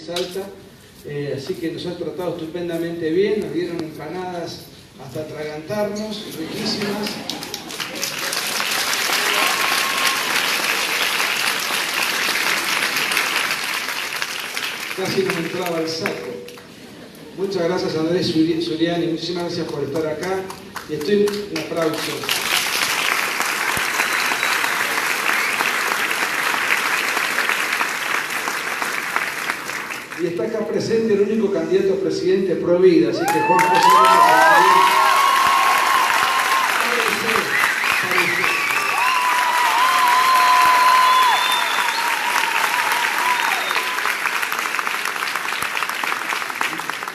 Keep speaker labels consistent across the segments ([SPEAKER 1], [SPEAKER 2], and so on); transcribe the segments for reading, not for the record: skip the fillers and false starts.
[SPEAKER 1] Salta, así que nos han tratado estupendamente bien, nos dieron empanadas hasta atragantarnos, riquísimas. Casi no me entraba el saco. Muchas gracias Andrés Zuliani, muchísimas gracias por estar acá. Y un aplauso. Y está acá presente el único candidato a presidente pro vida, así que Juan José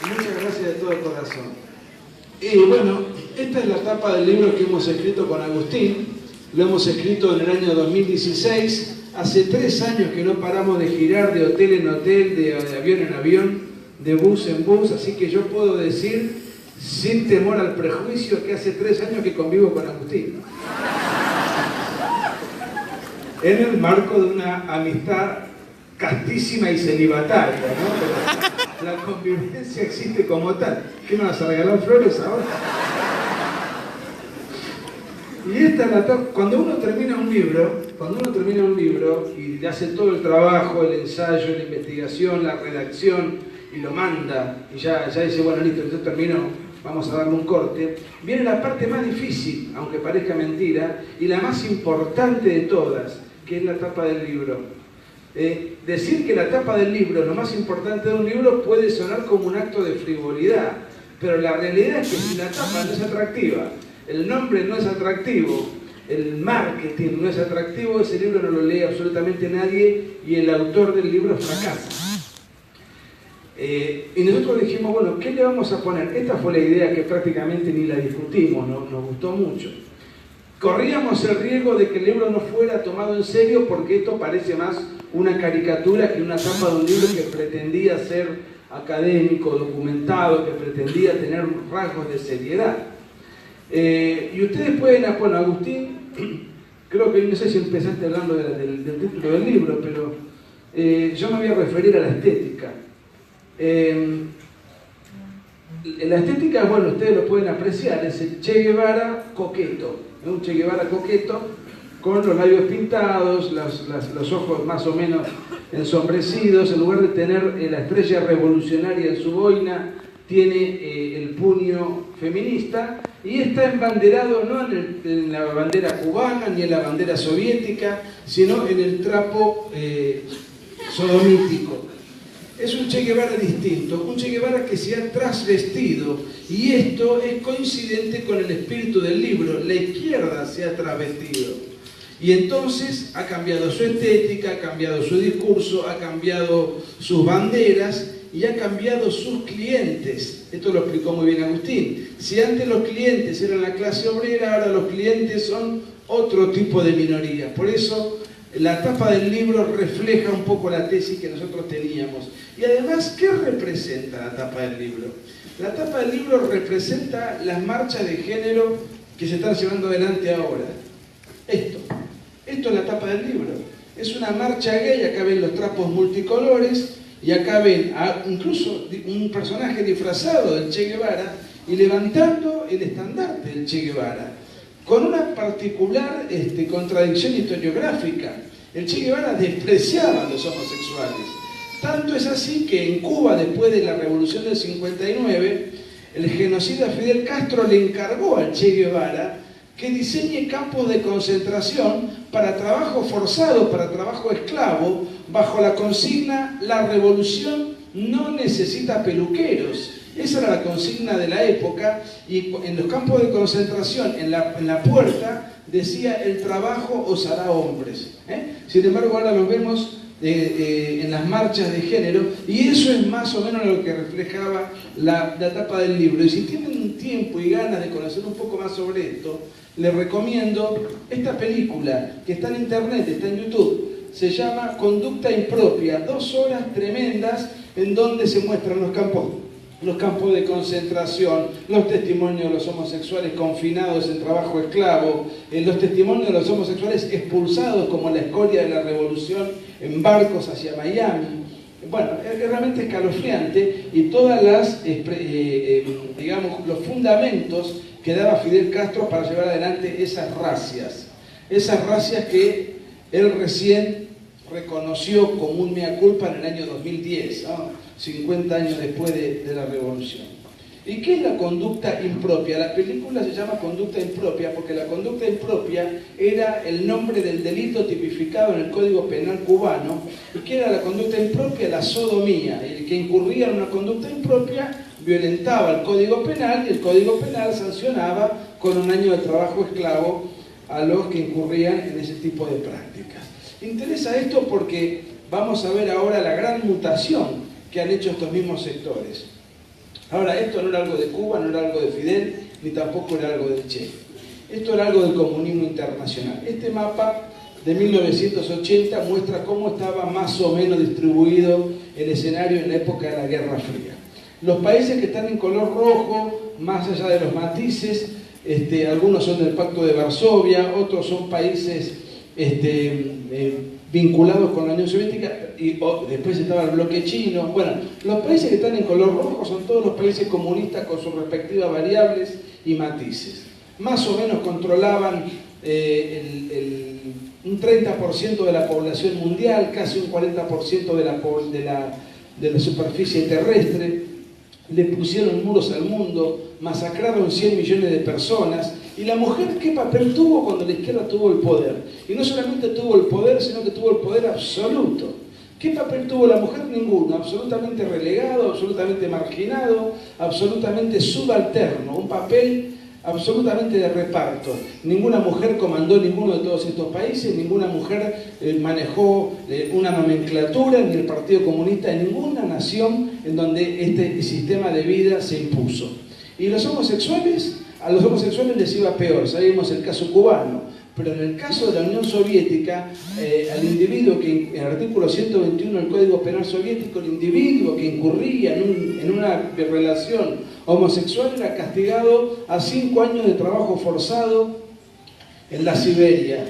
[SPEAKER 1] muchas gracias de todo corazón. Y bueno, esta es la tapa del libro que hemos escrito con Agustín. Lo hemos escrito en el año 2016. Hace 3 años que no paramos de girar de hotel en hotel, de avión en avión, de bus en bus. Así que yo puedo decir, sin temor al prejuicio, que hace 3 años que convivo con Agustín. En el marco de una amistad castísima y celibataria, ¿no? Pero la convivencia existe como tal. ¿Qué me vas a regalar flores ahora? Y esta es la tapa. Cuando uno termina un libro y hace todo el trabajo, el ensayo, la investigación, la redacción, y lo manda, y ya dice, bueno, listo, entonces terminó, vamos a darle un corte, viene la parte más difícil, aunque parezca mentira, y la más importante de todas, que es la tapa del libro. Decir que la tapa del libro es lo más importante de un libro puede sonar como un acto de frivolidad, pero la realidad es que si la tapa no es atractiva, el nombre no es atractivo, el marketing no es atractivo, ese libro no lo lee absolutamente nadie y el autor del libro fracasa. Y nosotros dijimos, bueno, ¿qué le vamos a poner? Esta fue la idea que prácticamente ni la discutimos, nos gustó mucho. Corríamos el riesgo de que el libro no fuera tomado en serio porque esto parece más una caricatura que una tapa de un libro que pretendía ser académico, documentado, que pretendía tener rasgos de seriedad. Y ustedes pueden, bueno, Agustín, creo que no sé si empezaste hablando del título del libro, pero yo me voy a referir a la estética. La estética, bueno, ustedes lo pueden apreciar, es el Che Guevara coqueto, ¿no? Un Che Guevara coqueto con los labios pintados, los ojos más o menos ensombrecidos, en lugar de tener la estrella revolucionaria en su boina, tiene el puño feminista y está embanderado no en la bandera cubana ni en la bandera soviética, sino en el trapo sodomítico. Es un Che Guevara distinto, un Che Guevara que se ha trasvestido, y esto es coincidente con el espíritu del libro. La izquierda se ha trasvestido y entonces ha cambiado su estética, ha cambiado su discurso, ha cambiado sus banderas y ha cambiado sus clientes. Esto lo explicó muy bien Agustín. Si antes los clientes eran la clase obrera, ahora los clientes son otro tipo de minoría. Por eso la tapa del libro refleja un poco la tesis que nosotros teníamos. Y además, ¿qué representa la tapa del libro? La tapa del libro representa las marchas de género que se están llevando adelante ahora. Esto es la tapa del libro. Es una marcha gay, acá ven los trapos multicolores, y acá ven incluso un personaje disfrazado del Che Guevara y levantando el estandarte del Che Guevara, con una particular contradicción historiográfica. El Che Guevara despreciaba a los homosexuales. Tanto es así que en Cuba, después de la Revolución del 59, el genocida Fidel Castro le encargó al Che Guevara que diseñe campos de concentración para trabajo forzado, para trabajo esclavo, bajo la consigna: la revolución no necesita peluqueros. Esa era la consigna de la época, y en los campos de concentración, en la puerta, decía: el trabajo os hará hombres. Sin embargo, ahora lo vemos en las marchas de género, y eso es más o menos lo que reflejaba la tapa del libro. Y si tienen tiempo y ganas de conocer un poco más sobre esto, les recomiendo esta película que está en internet, está en YouTube. Se llama Conducta Impropia, 2 horas tremendas en donde se muestran los campos de concentración, los testimonios de los homosexuales confinados en trabajo esclavo, los testimonios de los homosexuales expulsados como la escoria de la revolución en barcos hacia Miami. bueno, es realmente escalofriante, y todas las, digamos, los fundamentos que daba Fidel Castro para llevar adelante esas racias que él recién reconoció como un mea culpa en el año 2010, ¿no? 50 años después de la revolución. ¿Y qué es la conducta impropia? La película se llama Conducta Impropia porque la conducta impropia era el nombre del delito tipificado en el Código Penal cubano. ¿Y qué era la conducta impropia? La sodomía. El que incurría en una conducta impropia violentaba el Código Penal, y el Código Penal sancionaba con 1 año de trabajo esclavo a los que incurrían en ese tipo de prácticas. Interesa esto porque vamos a ver ahora la gran mutación que han hecho estos mismos sectores. Ahora, esto no era algo de Cuba, no era algo de Fidel, ni tampoco era algo del Che. Esto era algo del comunismo internacional. Este mapa de 1980 muestra cómo estaba más o menos distribuido el escenario en la época de la Guerra Fría. Los países que están en color rojo, más allá de los matices, algunos son del Pacto de Varsovia, otros son países vinculados con la Unión Soviética, y después estaba el bloque chino. Bueno, los países que están en color rojo son todos los países comunistas con sus respectivas variables y matices. Más o menos controlaban un 30% de la población mundial, casi un 40% de la superficie terrestre. Le pusieron muros al mundo, masacraron 100 millones de personas. ¿Y la mujer qué papel tuvo cuando la izquierda tuvo el poder? Y no solamente tuvo el poder, sino que tuvo el poder absoluto. ¿Qué papel tuvo la mujer? Ninguno. Absolutamente relegado, absolutamente marginado, absolutamente subalterno. Un papel absolutamente de reparto. Ninguna mujer comandó ninguno de todos estos países, ninguna mujer manejó una nomenclatura, ni el Partido Comunista, en ninguna nación en donde este sistema de vida se impuso. ¿Y los homosexuales? A los homosexuales les iba peor, sabemos el caso cubano, pero en el caso de la Unión Soviética, al individuo que, en el artículo 121 del Código Penal soviético, el individuo que incurría en una relación homosexual era castigado a 5 años de trabajo forzado en la Siberia.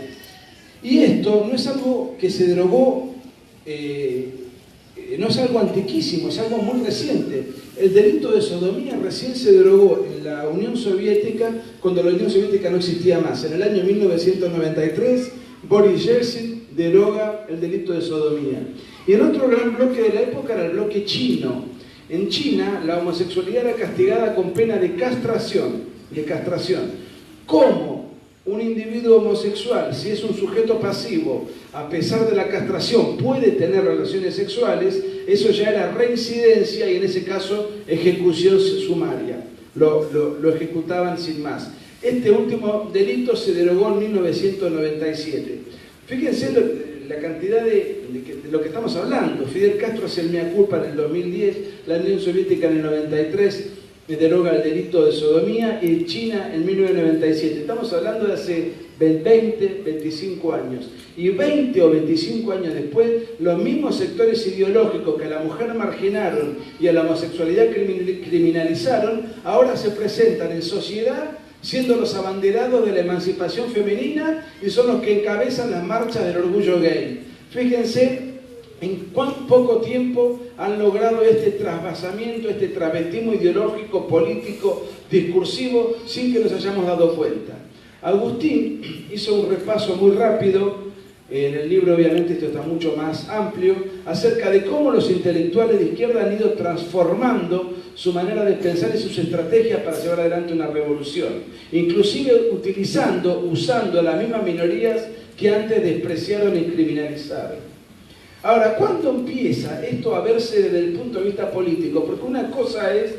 [SPEAKER 1] Y esto no es algo que se derogó, no es algo antiquísimo, es algo muy reciente. El delito de sodomía recién se derogó en la Unión Soviética, cuando la Unión Soviética no existía más. En el año 1993, Boris Yeltsin deroga el delito de sodomía. Y el otro gran bloque de la época era el bloque chino. En China, la homosexualidad era castigada con pena de castración. ¿Cómo un individuo homosexual, si es un sujeto pasivo, a pesar de la castración, puede tener relaciones sexuales? Eso ya era reincidencia y en ese caso ejecución sumaria. Lo ejecutaban sin más. Este último delito se derogó en 1997. Fíjense la cantidad de lo que estamos hablando. Fidel Castro hace el mea culpa en el 2010, la Unión Soviética en el 93 deroga el delito de sodomía, y China en 1997. Estamos hablando de hace 20, 25 años. Y 20 o 25 años después, los mismos sectores ideológicos que a la mujer marginaron y a la homosexualidad criminalizaron, ahora se presentan en sociedad siendo los abanderados de la emancipación femenina y son los que encabezan las marchas del orgullo gay. Fíjense en cuán poco tiempo han logrado este trasvasamiento, este travestismo ideológico, político, discursivo, sin que nos hayamos dado cuenta. Agustín hizo un repaso muy rápido, en el libro obviamente esto está mucho más amplio, acerca de cómo los intelectuales de izquierda han ido transformando su manera de pensar y sus estrategias para llevar adelante una revolución, inclusive usando a las mismas minorías que antes despreciaron y criminalizaron. Ahora, ¿cuándo empieza esto a verse desde el punto de vista político? Porque una cosa es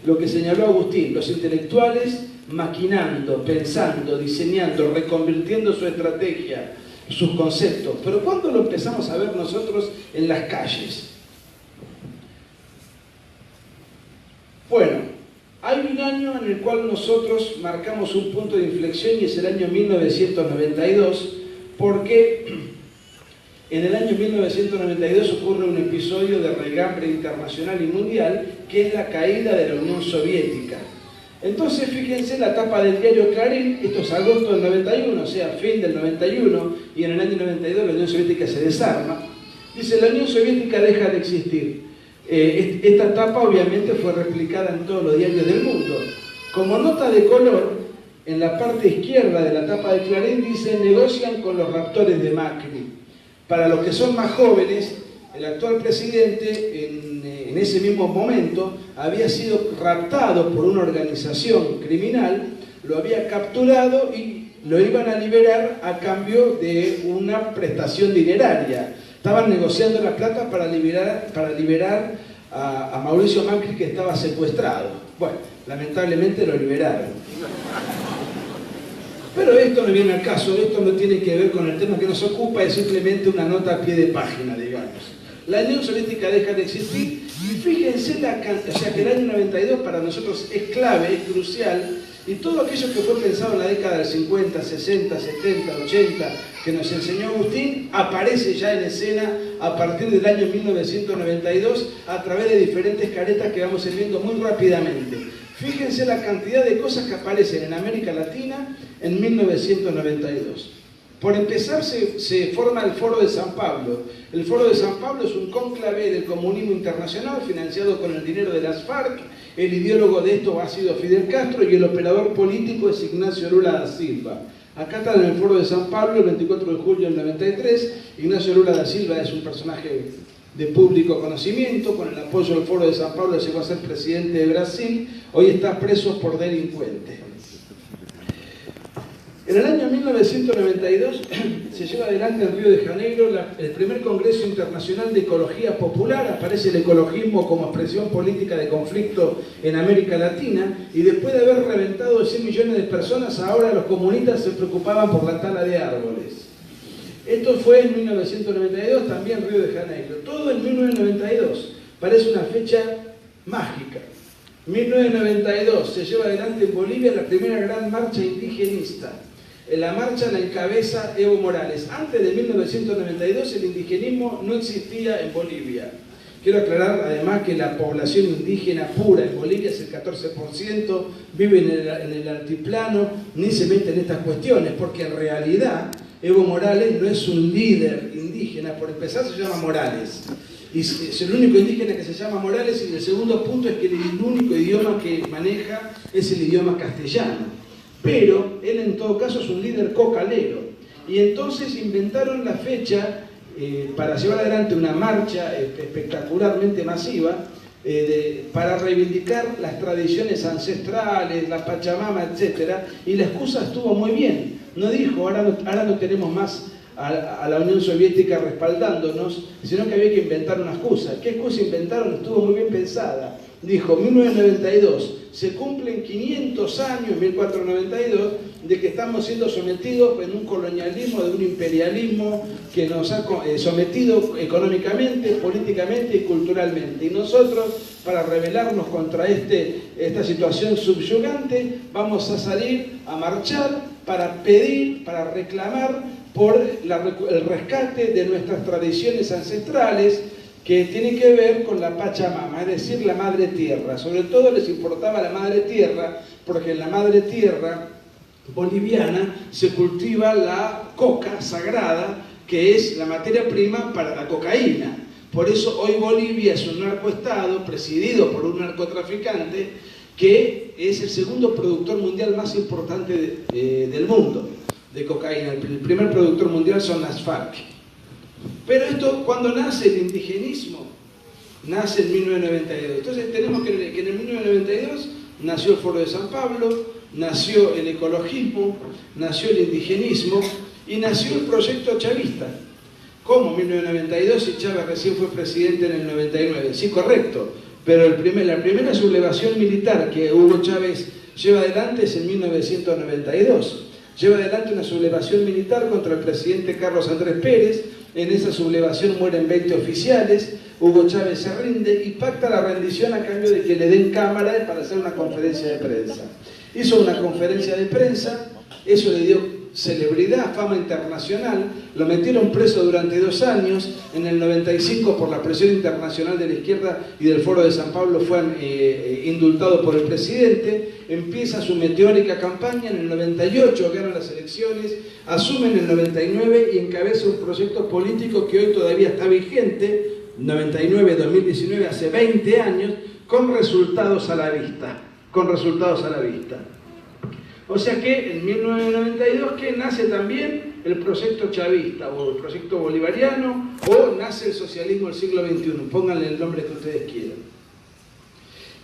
[SPEAKER 1] lo que señaló Agustín, los intelectuales maquinando, pensando, diseñando, reconvirtiendo su estrategia, sus conceptos. Pero ¿cuándo lo empezamos a ver nosotros en las calles? Bueno, hay un año en el cual nosotros marcamos un punto de inflexión y es el año 1992, porque en el año 1992 ocurre un episodio de regambre internacional y mundial, que es la caída de la Unión Soviética. Entonces, fíjense la tapa del diario Clarín, esto es agosto del 91, o sea, fin del 91, y en el año 92 la Unión Soviética se desarma. Dice, la Unión Soviética deja de existir. Esta etapa obviamente fue replicada en todos los diarios del mundo. Como nota de color, en la parte izquierda de la tapa de Clarín dice, negocian con los raptores de Macri. Para los que son más jóvenes, el actual presidente en ese mismo momento había sido raptado por una organización criminal, lo había capturado y lo iban a liberar a cambio de una prestación dineraria. Estaban negociando la plata para liberar a Mauricio Macri, que estaba secuestrado. Bueno, lamentablemente lo liberaron. Pero esto no viene al caso, esto no tiene que ver con el tema que nos ocupa, es simplemente una nota a pie de página, digamos. La Unión Soviética deja de existir y fíjense la cantidad, o sea que el año 92 para nosotros es clave, es crucial, y todo aquello que fue pensado en la década del 50, 60, 70, 80, que nos enseñó Agustín, aparece ya en escena a partir del año 1992 a través de diferentes caretas que vamos a ir viendo muy rápidamente. Fíjense la cantidad de cosas que aparecen en América Latina en 1992. Por empezar, se forma el Foro de San Pablo. El Foro de San Pablo es un cónclave del comunismo internacional financiado con el dinero de las FARC. El ideólogo de esto ha sido Fidel Castro y el operador político es Ignacio Lula da Silva. Acá está en el Foro de San Pablo, el 24 de julio del 93. Ignacio Lula da Silva es un personaje de público conocimiento. Con el apoyo del Foro de San Pablo llegó a ser presidente de Brasil. Hoy está preso por delincuente. En el año 1992 se lleva adelante en Río de Janeiro el primer Congreso Internacional de Ecología Popular. Aparece el ecologismo como expresión política de conflicto en América Latina, y después de haber reventado 100 millones de personas, ahora los comunistas se preocupaban por la tala de árboles. Esto fue en 1992, también Río de Janeiro. Todo en 1992. Parece una fecha mágica. 1992 se lleva adelante en Bolivia la primera gran marcha indigenista. En la marcha la encabeza Evo Morales. Antes de 1992 el indigenismo no existía en Bolivia. Quiero aclarar además que la población indígena pura en Bolivia es el 14%, vive en el altiplano, ni se mete en estas cuestiones, porque en realidad Evo Morales no es un líder indígena, por empezar se llama Morales. Y es el único indígena que se llama Morales, y el segundo punto es que el único idioma que maneja es el idioma castellano. Pero él en todo caso es un líder cocalero. Y entonces inventaron la fecha para llevar adelante una marcha espectacularmente masiva para reivindicar las tradiciones ancestrales, la Pachamama, etc. Y la excusa estuvo muy bien. No dijo, ahora no tenemos más a la Unión Soviética respaldándonos, sino que había que inventar una excusa. ¿Qué excusa inventaron? Estuvo muy bien pensada. Dijo, 1992, se cumplen 500 años, 1492, de que estamos siendo sometidos en un colonialismo, de un imperialismo que nos ha sometido económicamente, políticamente y culturalmente. Y nosotros, para rebelarnos contra esta situación subyugante, vamos a salir a marchar para pedir, para reclamar por el rescate de nuestras tradiciones ancestrales, que tiene que ver con la Pachamama, es decir, la Madre Tierra. Sobre todo les importaba la Madre Tierra, porque en la Madre Tierra boliviana se cultiva la coca sagrada, que es la materia prima para la cocaína. Por eso hoy Bolivia es un narcoestado presidido por un narcotraficante que es el segundo productor mundial más importante del mundo de cocaína. El primer productor mundial son las FARC. Pero esto, cuando nace el indigenismo, nace en 1992. Entonces tenemos que en el 1992 nació el Foro de San Pablo, nació el ecologismo, nació el indigenismo y nació el proyecto chavista. ¿Cómo 1992 si Chávez recién fue presidente en el 99? Sí, correcto, pero la primera sublevación militar que Hugo Chávez lleva adelante es en 1992. Lleva adelante una sublevación militar contra el presidente Carlos Andrés Pérez. En esa sublevación mueren 20 oficiales, Hugo Chávez se rinde y pacta la rendición a cambio de que le den cámara para hacer una conferencia de prensa. Hizo una conferencia de prensa, eso le dio celebridad, fama internacional, lo metieron preso durante 2 años, en el 95 por la presión internacional de la izquierda y del Foro de San Pablo fue indultado por el presidente, empieza su meteórica campaña, en el 98 ganan las elecciones, asume en el 99 y encabeza un proyecto político que hoy todavía está vigente, 99-2019, hace 20 años, con resultados a la vista, O sea que en 1992 que nace también el proyecto chavista o el proyecto bolivariano o nace el socialismo del siglo XXI, pónganle el nombre que ustedes quieran.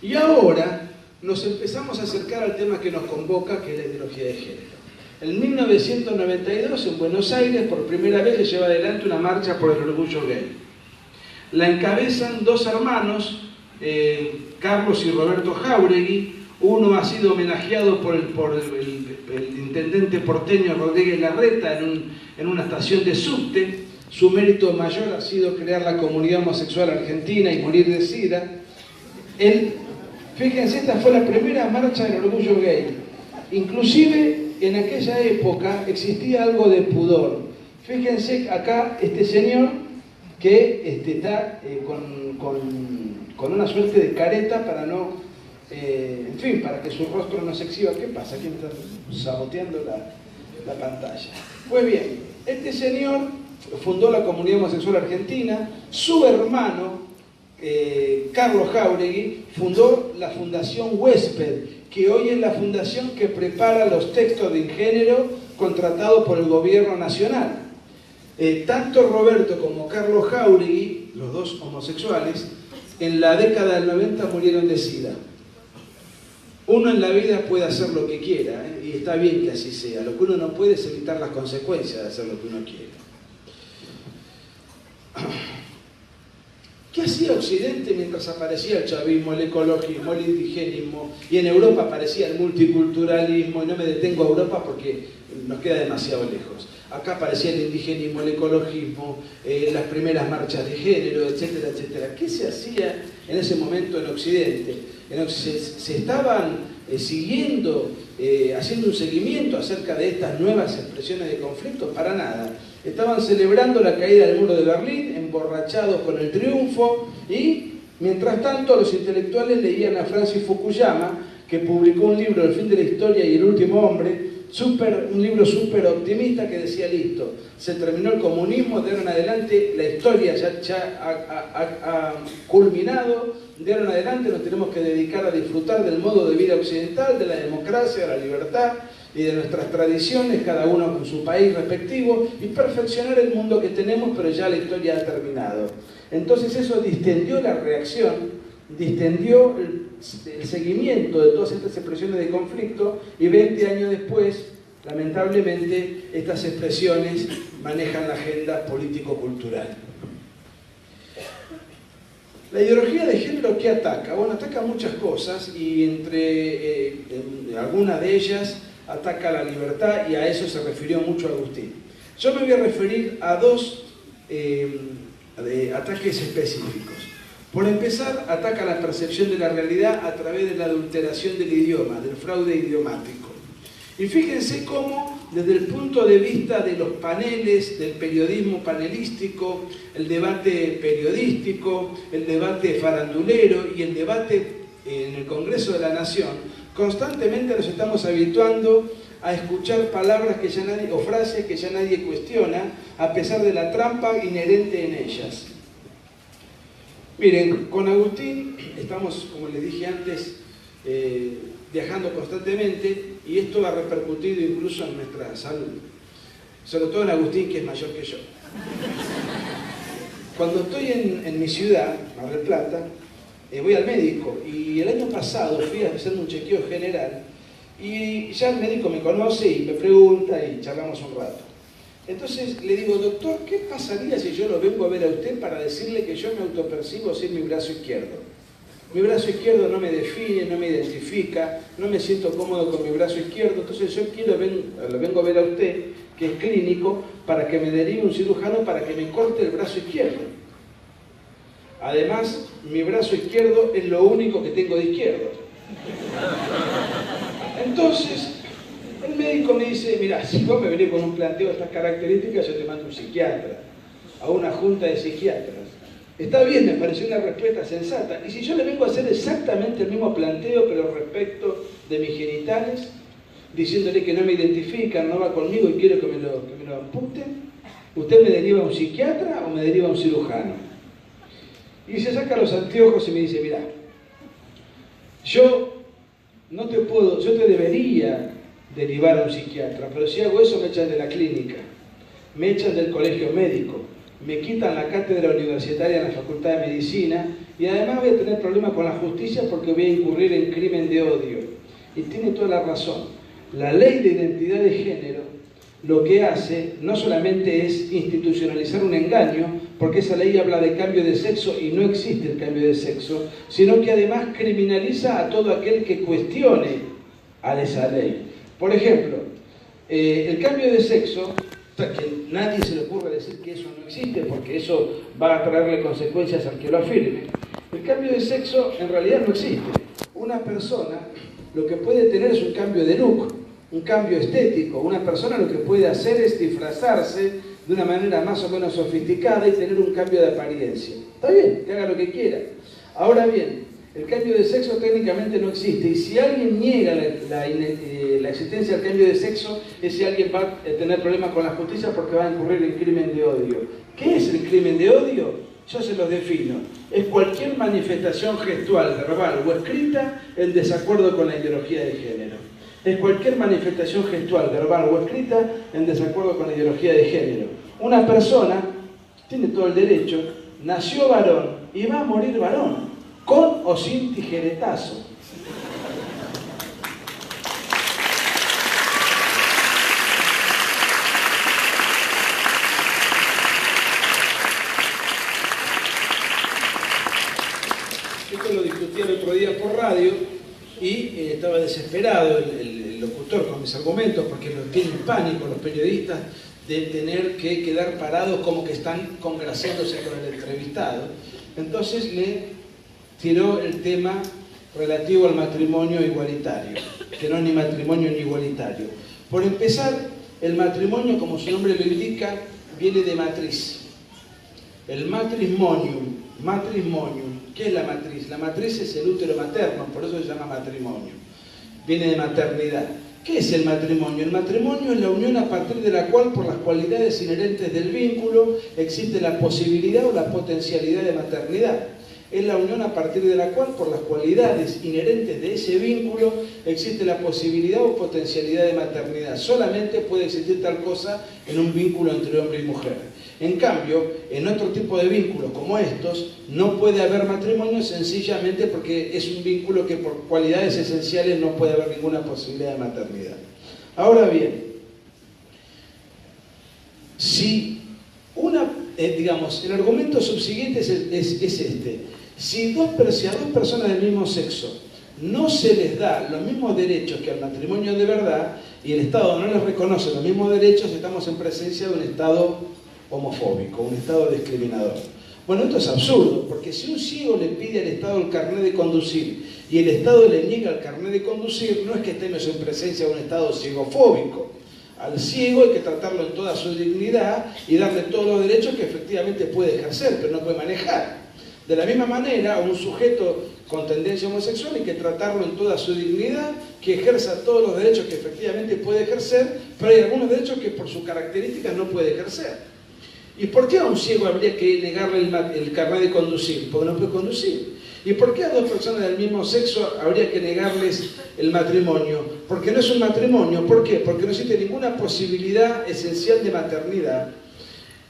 [SPEAKER 1] Y ahora nos empezamos a acercar al tema que nos convoca, que es la ideología de género. En 1992 en Buenos Aires por primera vez se lleva adelante una marcha por el orgullo gay. La encabezan 2 hermanos, Carlos y Roberto Jáuregui. Uno ha sido homenajeado por el intendente porteño Rodríguez Larreta en una estación de subte. Su mérito mayor ha sido crear la comunidad homosexual argentina y morir de SIDA. Fíjense, esta fue la primera marcha del orgullo gay. Inclusive en aquella época existía algo de pudor. Fíjense acá este señor que está con una suerte de careta para no... en fin, para que su rostro no se exhiba. ¿Qué pasa? ¿Quién está saboteando la pantalla? Pues bien, este señor fundó la comunidad homosexual argentina. Su hermano, Carlos Jáuregui, fundó la Fundación Huésped, que hoy es la fundación que prepara los textos de género contratados por el gobierno nacional. Tanto Roberto como Carlos Jáuregui, los 2 homosexuales, en la década del 90 murieron de SIDA. Uno en la vida puede hacer lo que quiera, y está bien que así sea. Lo que uno no puede es evitar las consecuencias de hacer lo que uno quiere. ¿Qué hacía Occidente mientras aparecía el chavismo, el ecologismo, el indigenismo? Y en Europa aparecía el multiculturalismo, y no me detengo a Europa porque nos queda demasiado lejos. Acá aparecía el indigenismo, el ecologismo, las primeras marchas de género, etcétera, etcétera. ¿Qué se hacía en ese momento en Occidente? Se estaban siguiendo, haciendo un seguimiento acerca de estas nuevas expresiones de conflicto, para nada. Estaban celebrando la caída del muro de Berlín, emborrachados con el triunfo, y mientras tanto los intelectuales leían a Francis Fukuyama, que publicó un libro, El fin de la historia y el último hombre, un libro súper optimista que decía, listo, se terminó el comunismo, de ahora en adelante la historia ya ha culminado, de ahora en adelante nos tenemos que dedicar a disfrutar del modo de vida occidental, de la democracia, de la libertad y de nuestras tradiciones, cada uno con su país respectivo, y perfeccionar el mundo que tenemos, pero ya la historia ha terminado. Entonces eso distendió la reacción, distendió el seguimiento de todas estas expresiones de conflicto, y 20 años después, lamentablemente, estas expresiones manejan la agenda político-cultural. La ideología de género, ¿qué ataca? Bueno, ataca muchas cosas, y entre algunas de ellas ataca la libertad, y a eso se refirió mucho Agustín. Yo me voy a referir a 2 ataques específicos. Por empezar, ataca la percepción de la realidad a través de la adulteración del idioma, del fraude idiomático. Y fíjense cómo, desde el punto de vista de los paneles, del periodismo panelístico, el debate periodístico, el debate farandulero y el debate en el Congreso de la Nación, constantemente nos estamos habituando a escuchar palabras que ya nadie, o frases que ya nadie cuestiona, a pesar de la trampa inherente en ellas. Miren, con Agustín estamos, como les dije antes, viajando constantemente, y esto ha repercutido incluso en nuestra salud. Sobre todo en Agustín, que es mayor que yo. Cuando estoy en mi ciudad, Mar del Plata, voy al médico, y el año pasado fui a hacerme un chequeo general, y ya el médico me conoce y me pregunta y charlamos un rato. Entonces le digo, doctor, ¿qué pasaría si yo lo vengo a ver a usted para decirle que yo me autopercibo sin mi brazo izquierdo? Mi brazo izquierdo no me define, no me identifica, no me siento cómodo con mi brazo izquierdo, entonces yo lo vengo a ver a usted, que es clínico, para que me derive un cirujano para que me corte el brazo izquierdo. Además, mi brazo izquierdo es lo único que tengo de izquierdo. Entonces, El médico me dice, mira, si vos me venís con un planteo de estas características, yo te mando a un psiquiatra, a una junta de psiquiatras. Está bien, me pareció una respuesta sensata. Y si yo le vengo a hacer exactamente el mismo planteo, pero respecto de mis genitales, diciéndole que no me identifican, no va conmigo y quiero que me lo amputen, ¿usted me deriva a un psiquiatra o me deriva a un cirujano? Y se saca los anteojos y me dice, mira, yo te debería derivar a un psiquiatra, pero si hago eso me echan de la clínica, me echan del colegio médico, me quitan la cátedra universitaria en la Facultad de Medicina y además voy a tener problemas con la justicia porque voy a incurrir en crimen de odio. Y tiene toda la razón. La ley de identidad de género lo que hace no solamente es institucionalizar un engaño, porque esa ley habla de cambio de sexo y no existe el cambio de sexo, sino que además criminaliza a todo aquel que cuestione a esa ley. Por ejemplo, el cambio de sexo, que nadie se le ocurre decir que eso no existe, porque eso va a traerle consecuencias al que lo afirme. El cambio de sexo en realidad no existe. Una persona lo que puede tener es un cambio de look, un cambio estético. Una persona lo que puede hacer es disfrazarse de una manera más o menos sofisticada y tener un cambio de apariencia. Está bien, que haga lo que quiera. Ahora bien, el cambio de sexo técnicamente no existe, y si alguien niega la existencia del cambio de sexo, ese alguien va a tener problemas con la justicia porque va a incurrir en crimen de odio. ¿Qué es el crimen de odio? Yo se los defino. Es cualquier manifestación gestual, verbal o escrita en desacuerdo con la ideología de género. Es cualquier manifestación gestual, verbal o escrita en desacuerdo con la ideología de género. Una persona tiene todo el derecho, nació varón y va a morir varón, con o sin tijeretazo. Esto lo discutí el otro día por radio y estaba desesperado el locutor con mis argumentos porque tienen pánico los periodistas de tener que quedar parados como que están congraciándose con el entrevistado. Entonces le tiró el tema relativo al matrimonio igualitario, que no es ni matrimonio ni igualitario. Por empezar, el matrimonio, como su nombre lo indica, viene de matriz. El matrimonium, ¿qué es la matriz? La matriz es el útero materno, por eso se llama matrimonio. Viene de maternidad. ¿Qué es el matrimonio? El matrimonio es la unión a partir de la cual, por las cualidades inherentes del vínculo, existe la posibilidad o la potencialidad de maternidad. Es la unión a partir de la cual, por las cualidades inherentes de ese vínculo, existe la posibilidad o potencialidad de maternidad. Solamente puede existir tal cosa en un vínculo entre hombre y mujer. En cambio, en otro tipo de vínculos como estos, no puede haber matrimonio sencillamente porque es un vínculo que por cualidades esenciales no puede haber ninguna posibilidad de maternidad. Ahora bien, si el argumento subsiguiente es este. Si a dos personas del mismo sexo no se les da los mismos derechos que al matrimonio de verdad y el Estado no les reconoce los mismos derechos, estamos en presencia de un Estado homofóbico, un Estado discriminador. Bueno, esto es absurdo, porque si un ciego le pide al Estado el carnet de conducir y el Estado le niega el carnet de conducir, no es que estemos en presencia de un Estado ciegofóbico. Al ciego hay que tratarlo en toda su dignidad y darle todos los derechos que efectivamente puede ejercer, pero no puede manejar. De la misma manera, a un sujeto con tendencia homosexual hay que tratarlo en toda su dignidad, que ejerza todos los derechos que efectivamente puede ejercer, pero hay algunos derechos que por sus características no puede ejercer. ¿Y por qué a un ciego habría que negarle el carnet de conducir? Porque no puede conducir. ¿Y por qué a dos personas del mismo sexo habría que negarles el matrimonio? Porque no es un matrimonio. ¿Por qué? Porque no existe ninguna posibilidad esencial de maternidad.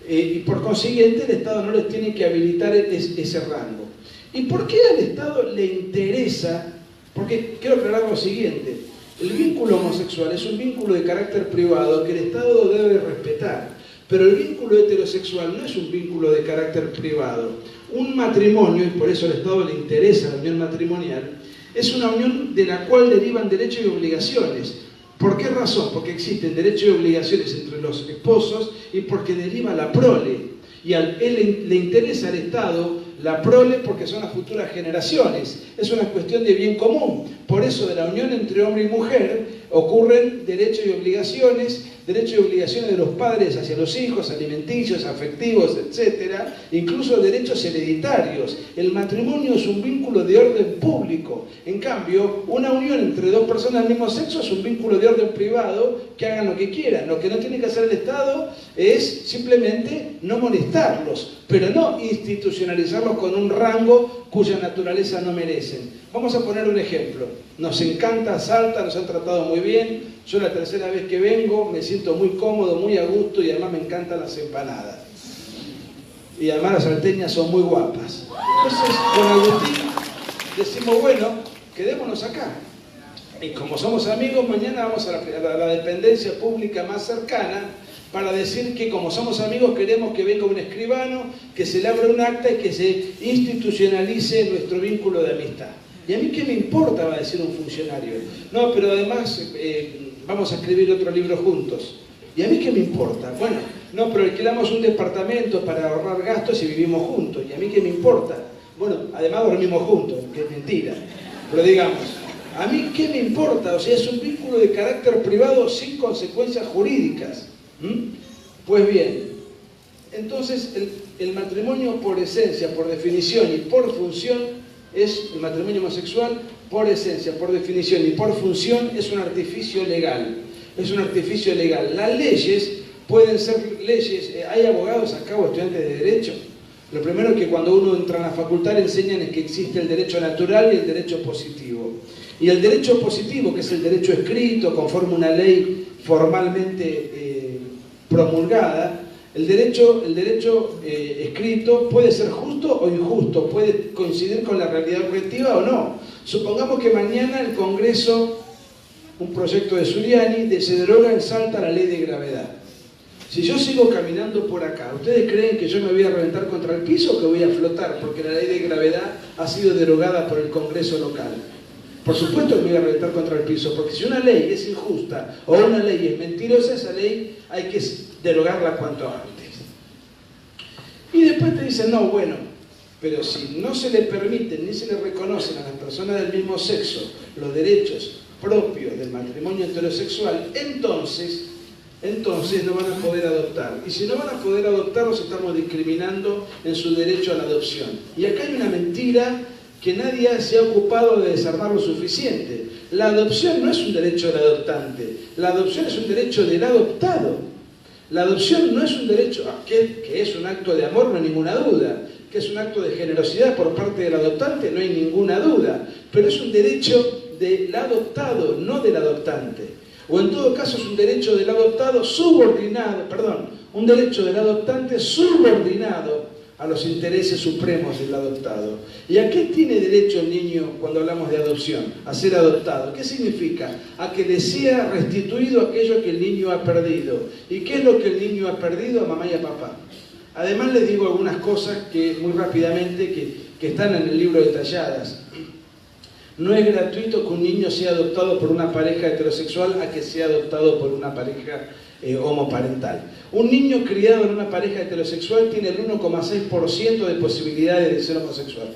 [SPEAKER 1] Y por consiguiente el Estado no les tiene que habilitar ese rango. ¿Y por qué al Estado le interesa? Porque quiero aclarar lo siguiente: el vínculo homosexual es un vínculo de carácter privado que el Estado debe respetar, pero el vínculo heterosexual no es un vínculo de carácter privado. Un matrimonio, y por eso al Estado le interesa la unión matrimonial, es una unión de la cual derivan derechos y obligaciones. ¿Por qué razón? Porque existen derechos y obligaciones entre los esposos y porque deriva la prole. Y a él le interesa al Estado La prole porque son las futuras generaciones. Es una cuestión de bien común. Por eso de la unión entre hombre y mujer ocurren derechos y obligaciones de los padres hacia los hijos, alimenticios, afectivos, etc. Incluso derechos hereditarios. El matrimonio es un vínculo de orden público. En cambio, una unión entre dos personas del mismo sexo es un vínculo de orden privado, que hagan lo que quieran. Lo que no tiene que hacer el Estado es simplemente no molestarlos, pero no institucionalizarlos con un rango cuya naturaleza no merecen. Vamos a poner un ejemplo. Nos encanta Salta, nos han tratado muy bien. Yo la tercera vez que vengo me siento muy cómodo, muy a gusto y además me encantan las empanadas. Y además las salteñas son muy guapas. Entonces, con Agustín decimos, bueno, quedémonos acá. Y como somos amigos, mañana vamos a la dependencia pública más cercana para decir que como somos amigos queremos que venga un escribano, que se le abra un acta y que se institucionalice nuestro vínculo de amistad. ¿Y a mí qué me importa?, va a decir un funcionario. No, pero además vamos a escribir otro libro juntos. ¿Y a mí qué me importa? Bueno, no, pero alquilamos un departamento para ahorrar gastos y vivimos juntos. ¿Y a mí qué me importa? Bueno, además dormimos juntos, que es mentira. Pero digamos, ¿a mí qué me importa? O sea, es un vínculo de carácter privado sin consecuencias jurídicas. Pues bien, entonces el matrimonio por esencia, por definición y por función es el matrimonio homosexual por esencia, por definición y por función es un artificio legal. Es un artificio legal. Las leyes pueden ser leyes, hay abogados acá o estudiantes de derecho. Lo primero que cuando uno entra en la facultad le enseñan es que existe el derecho natural y el derecho positivo. Y el derecho positivo, que es el derecho escrito, conforme una ley formalmente promulgada, el derecho escrito puede ser justo o injusto, puede coincidir con la realidad objetiva o no. Supongamos que mañana el Congreso, un proyecto de Zuliani, se deroga en Salta la ley de gravedad. Si yo sigo caminando por acá, ¿ustedes creen que yo me voy a reventar contra el piso o que voy a flotar porque la ley de gravedad ha sido derogada por el Congreso local? Por supuesto que me voy a reventar contra el piso, porque si una ley es injusta o una ley es mentirosa, esa ley hay que derogarla cuanto antes. Y después te dicen, no, bueno, pero si no se le permiten ni se le reconocen a las personas del mismo sexo los derechos propios del matrimonio heterosexual, entonces no van a poder adoptar. Y si no van a poder adoptar, los estamos discriminando en su derecho a la adopción. Y acá hay una mentira que nadie se ha ocupado de desarmar lo suficiente. La adopción no es un derecho del adoptante, la adopción es un derecho del adoptado. La adopción no es un derecho, que es un acto de amor, no hay ninguna duda, que es un acto de generosidad por parte del adoptante, no hay ninguna duda, pero es un derecho del adoptado, no del adoptante. O en todo caso es un derecho del adoptado subordinado, un derecho del adoptante subordinado a los intereses supremos del adoptado. ¿Y a qué tiene derecho el niño cuando hablamos de adopción? A ser adoptado. ¿Qué significa? A que le sea restituido aquello que el niño ha perdido. ¿Y qué es lo que el niño ha perdido? A mamá y a papá. Además les digo algunas cosas que muy rápidamente que están en el libro detalladas. No es gratuito que un niño sea adoptado por una pareja heterosexual a que sea adoptado por una pareja homoparental. Un niño criado en una pareja heterosexual tiene el 1,6% de posibilidades de ser homosexual.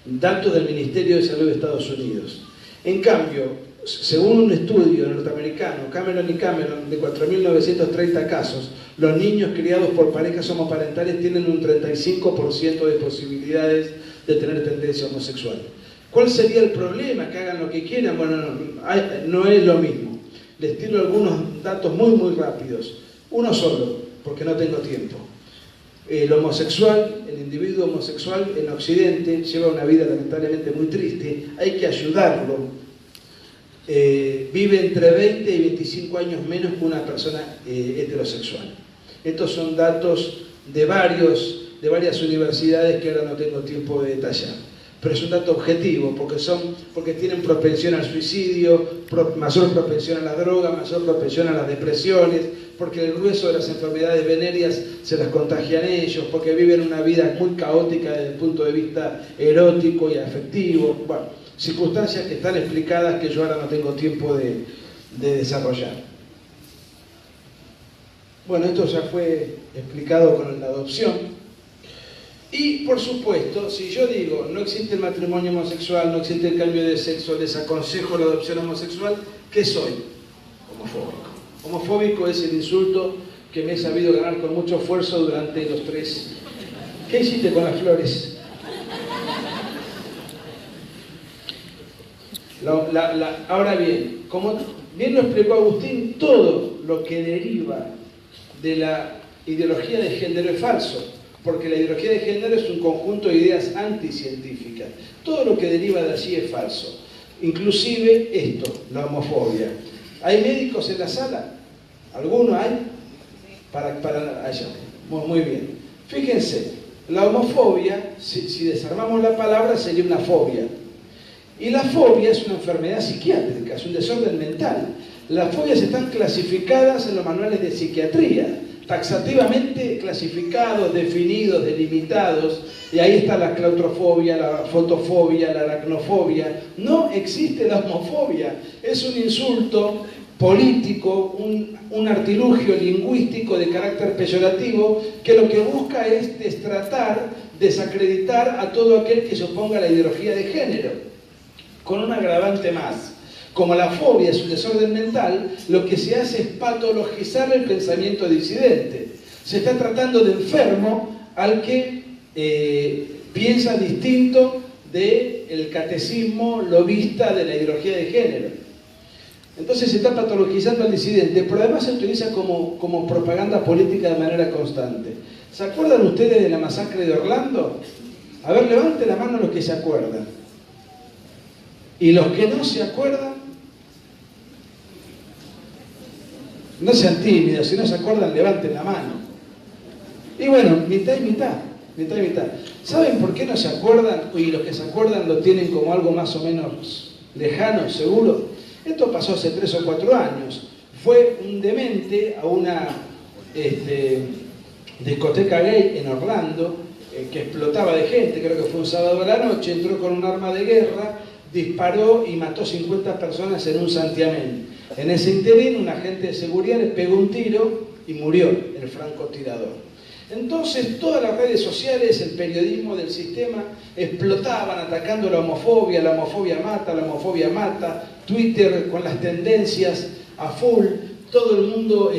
[SPEAKER 1] Datos del Ministerio de Salud de Estados Unidos. En cambio, según un estudio norteamericano, Cameron y Cameron, de 4.930 casos, los niños criados por parejas homoparentales tienen un 35% de posibilidades de tener tendencia homosexual. ¿Cuál sería el problema? Que hagan lo que quieran. Bueno, no es lo mismo. Les tiro algunos datos muy rápidos. Uno solo, porque no tengo tiempo. El individuo homosexual en Occidente lleva una vida lamentablemente muy triste. Hay que ayudarlo. Vive entre 20 y 25 años menos que una persona heterosexual. Estos son datos de varias universidades que ahora no tengo tiempo de detallar. Pero es un dato objetivo, porque tienen propensión al suicidio, mayor propensión a la droga, mayor propensión a las depresiones, porque el grueso de las enfermedades venéreas se las contagian ellos, porque viven una vida muy caótica desde el punto de vista erótico y afectivo. Bueno, circunstancias que están explicadas que yo ahora no tengo tiempo de desarrollar. Bueno, esto ya fue explicado con la adopción. Y, por supuesto, si yo digo no existe el matrimonio homosexual, no existe el cambio de sexo, les aconsejo la adopción homosexual, ¿qué soy? Homofóbico. Homofóbico es el insulto que me he sabido ganar con mucho esfuerzo durante los 3. ¿Qué hiciste con las flores? Ahora bien, como bien lo explicó Agustín, todo lo que deriva de la ideología de género es falso. Porque la ideología de género es un conjunto de ideas anticientíficas. Todo lo que deriva de allí es falso. Inclusive esto, la homofobia. ¿Hay médicos en la sala? ¿Alguno hay? Para allá. Muy bien. Fíjense, la homofobia, si desarmamos la palabra, sería una fobia. Y la fobia es una enfermedad psiquiátrica, es un desorden mental. Las fobias están clasificadas en los manuales de psiquiatría, taxativamente clasificados, definidos, delimitados, y ahí está la claustrofobia, la fotofobia, la aracnofobia. No existe la homofobia, es un insulto político, un artilugio lingüístico de carácter peyorativo que lo que busca es destratar, desacreditar a todo aquel que se oponga a la ideología de género, con un agravante más. Como la fobia es un desorden mental, lo que se hace es patologizar el pensamiento disidente. Se está tratando de enfermo al que piensa distinto del catecismo lobista de la ideología de género. Entonces se está patologizando al disidente, pero además se utiliza como propaganda política de manera constante. ¿Se acuerdan ustedes de la masacre de Orlando? A ver, levanten la mano los que se acuerdan. Y los que no se acuerdan, no sean tímidos, si no se acuerdan, levanten la mano. Y bueno, mitad y mitad, mitad y mitad. ¿Saben por qué no se acuerdan? Y los que se acuerdan lo tienen como algo más o menos lejano, seguro. Esto pasó hace 3 o 4 años. Fue un demente a una discoteca gay en Orlando, que explotaba de gente, creo que fue un sábado a la noche, entró con un arma de guerra, disparó y mató 50 personas en un santiamén. En ese interín, un agente de seguridad le pegó un tiro y murió el francotirador. Entonces, todas las redes sociales, el periodismo del sistema, explotaban atacando la homofobia mata, Twitter con las tendencias a full, todo el mundo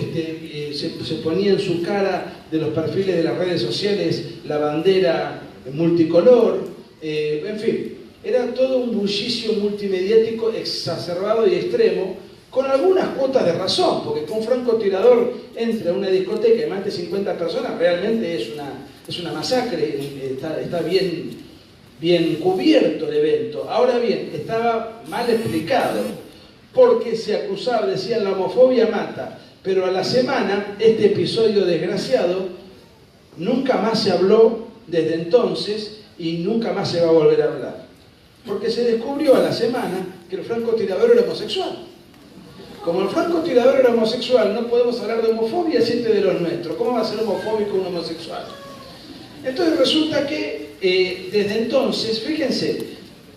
[SPEAKER 1] se ponía en su cara de los perfiles de las redes sociales la bandera multicolor, en fin, era todo un bullicio multimediático exacerbado y extremo, con algunas cuotas de razón, porque que un francotirador entre a una discoteca y mate 50 personas realmente es una masacre, está bien cubierto el evento. Ahora bien, estaba mal explicado, porque se acusaba, decían la homofobia mata, pero a la semana este episodio desgraciado nunca más se habló desde entonces y nunca más se va a volver a hablar, porque se descubrió a la semana que el francotirador era homosexual. Como el francotirador era homosexual, no podemos hablar de homofobia si este de los nuestros. ¿Cómo va a ser homofóbico un homosexual? Entonces resulta que desde entonces, fíjense,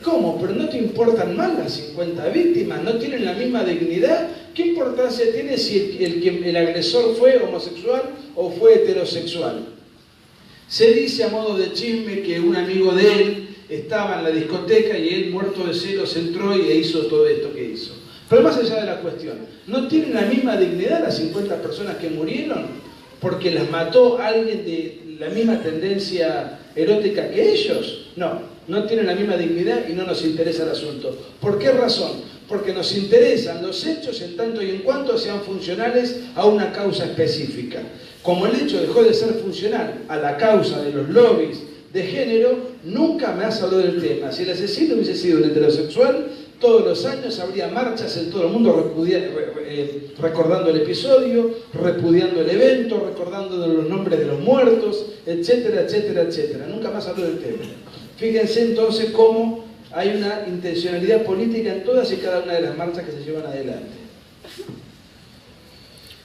[SPEAKER 1] ¿cómo? ¿Pero no te importan más las 50 víctimas? ¿No tienen la misma dignidad? ¿Qué importancia tiene si el agresor fue homosexual o fue heterosexual? Se dice a modo de chisme que un amigo de él estaba en la discoteca y él, muerto de celos, entró y hizo todo esto que hizo. Pero más allá de la cuestión, ¿no tienen la misma dignidad las 50 personas que murieron porque las mató alguien de la misma tendencia erótica que ellos? No, no tienen la misma dignidad y no nos interesa el asunto. ¿Por qué razón? Porque nos interesan los hechos en tanto y en cuanto sean funcionales a una causa específica. Como el hecho dejó de ser funcional a la causa de los lobbies de género, nunca me has hablado del tema. Si el asesino hubiese sido un heterosexual, todos los años habría marchas en todo el mundo recordando el episodio, repudiando el evento, recordando los nombres de los muertos, etcétera, etcétera, etcétera. Nunca más habló del tema. Fíjense entonces cómo hay una intencionalidad política en todas y cada una de las marchas que se llevan adelante.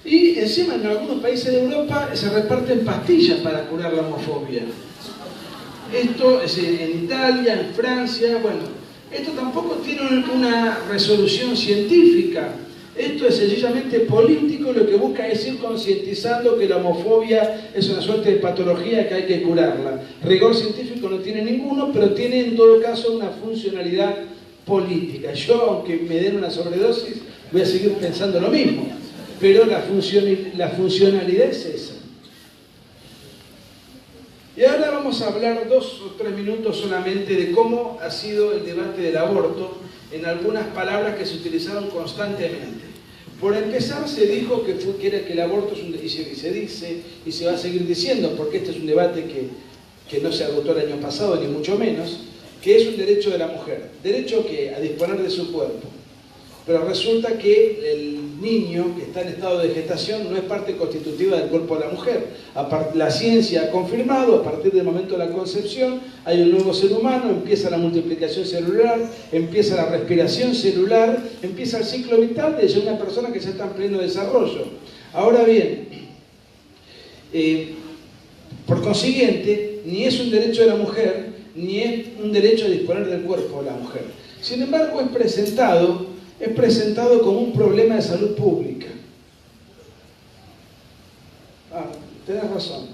[SPEAKER 1] Y encima en algunos países de Europa se reparten pastillas para curar la homofobia. Esto es en Italia, en Francia, bueno, esto tampoco tiene una resolución científica. Esto es sencillamente político y lo que busca es ir concientizando que la homofobia es una suerte de patología que hay que curarla. Rigor científico no tiene ninguno, pero tiene en todo caso una funcionalidad política. Yo, aunque me den una sobredosis, voy a seguir pensando lo mismo, pero la funcionalidad es esa. Y ahora vamos a hablar 2 o 3 minutos solamente de cómo ha sido el debate del aborto en algunas palabras que se utilizaron constantemente. Por empezar, se dijo que el aborto es y se dice y se va a seguir diciendo, porque este es un debate que no se agotó el año pasado, ni mucho menos, que es un derecho de la mujer. ¿Derecho a disponer de su cuerpo? Pero resulta que el niño que está en estado de gestación no es parte constitutiva del cuerpo de la mujer. La ciencia ha confirmado, a partir del momento de la concepción, hay un nuevo ser humano, empieza la multiplicación celular, empieza la respiración celular, empieza el ciclo vital de una persona que ya está en pleno desarrollo. Ahora bien, por consiguiente, ni es un derecho de la mujer, ni es un derecho a disponer del cuerpo de la mujer. Sin embargo, es presentado como un problema de salud pública. Tenés razón.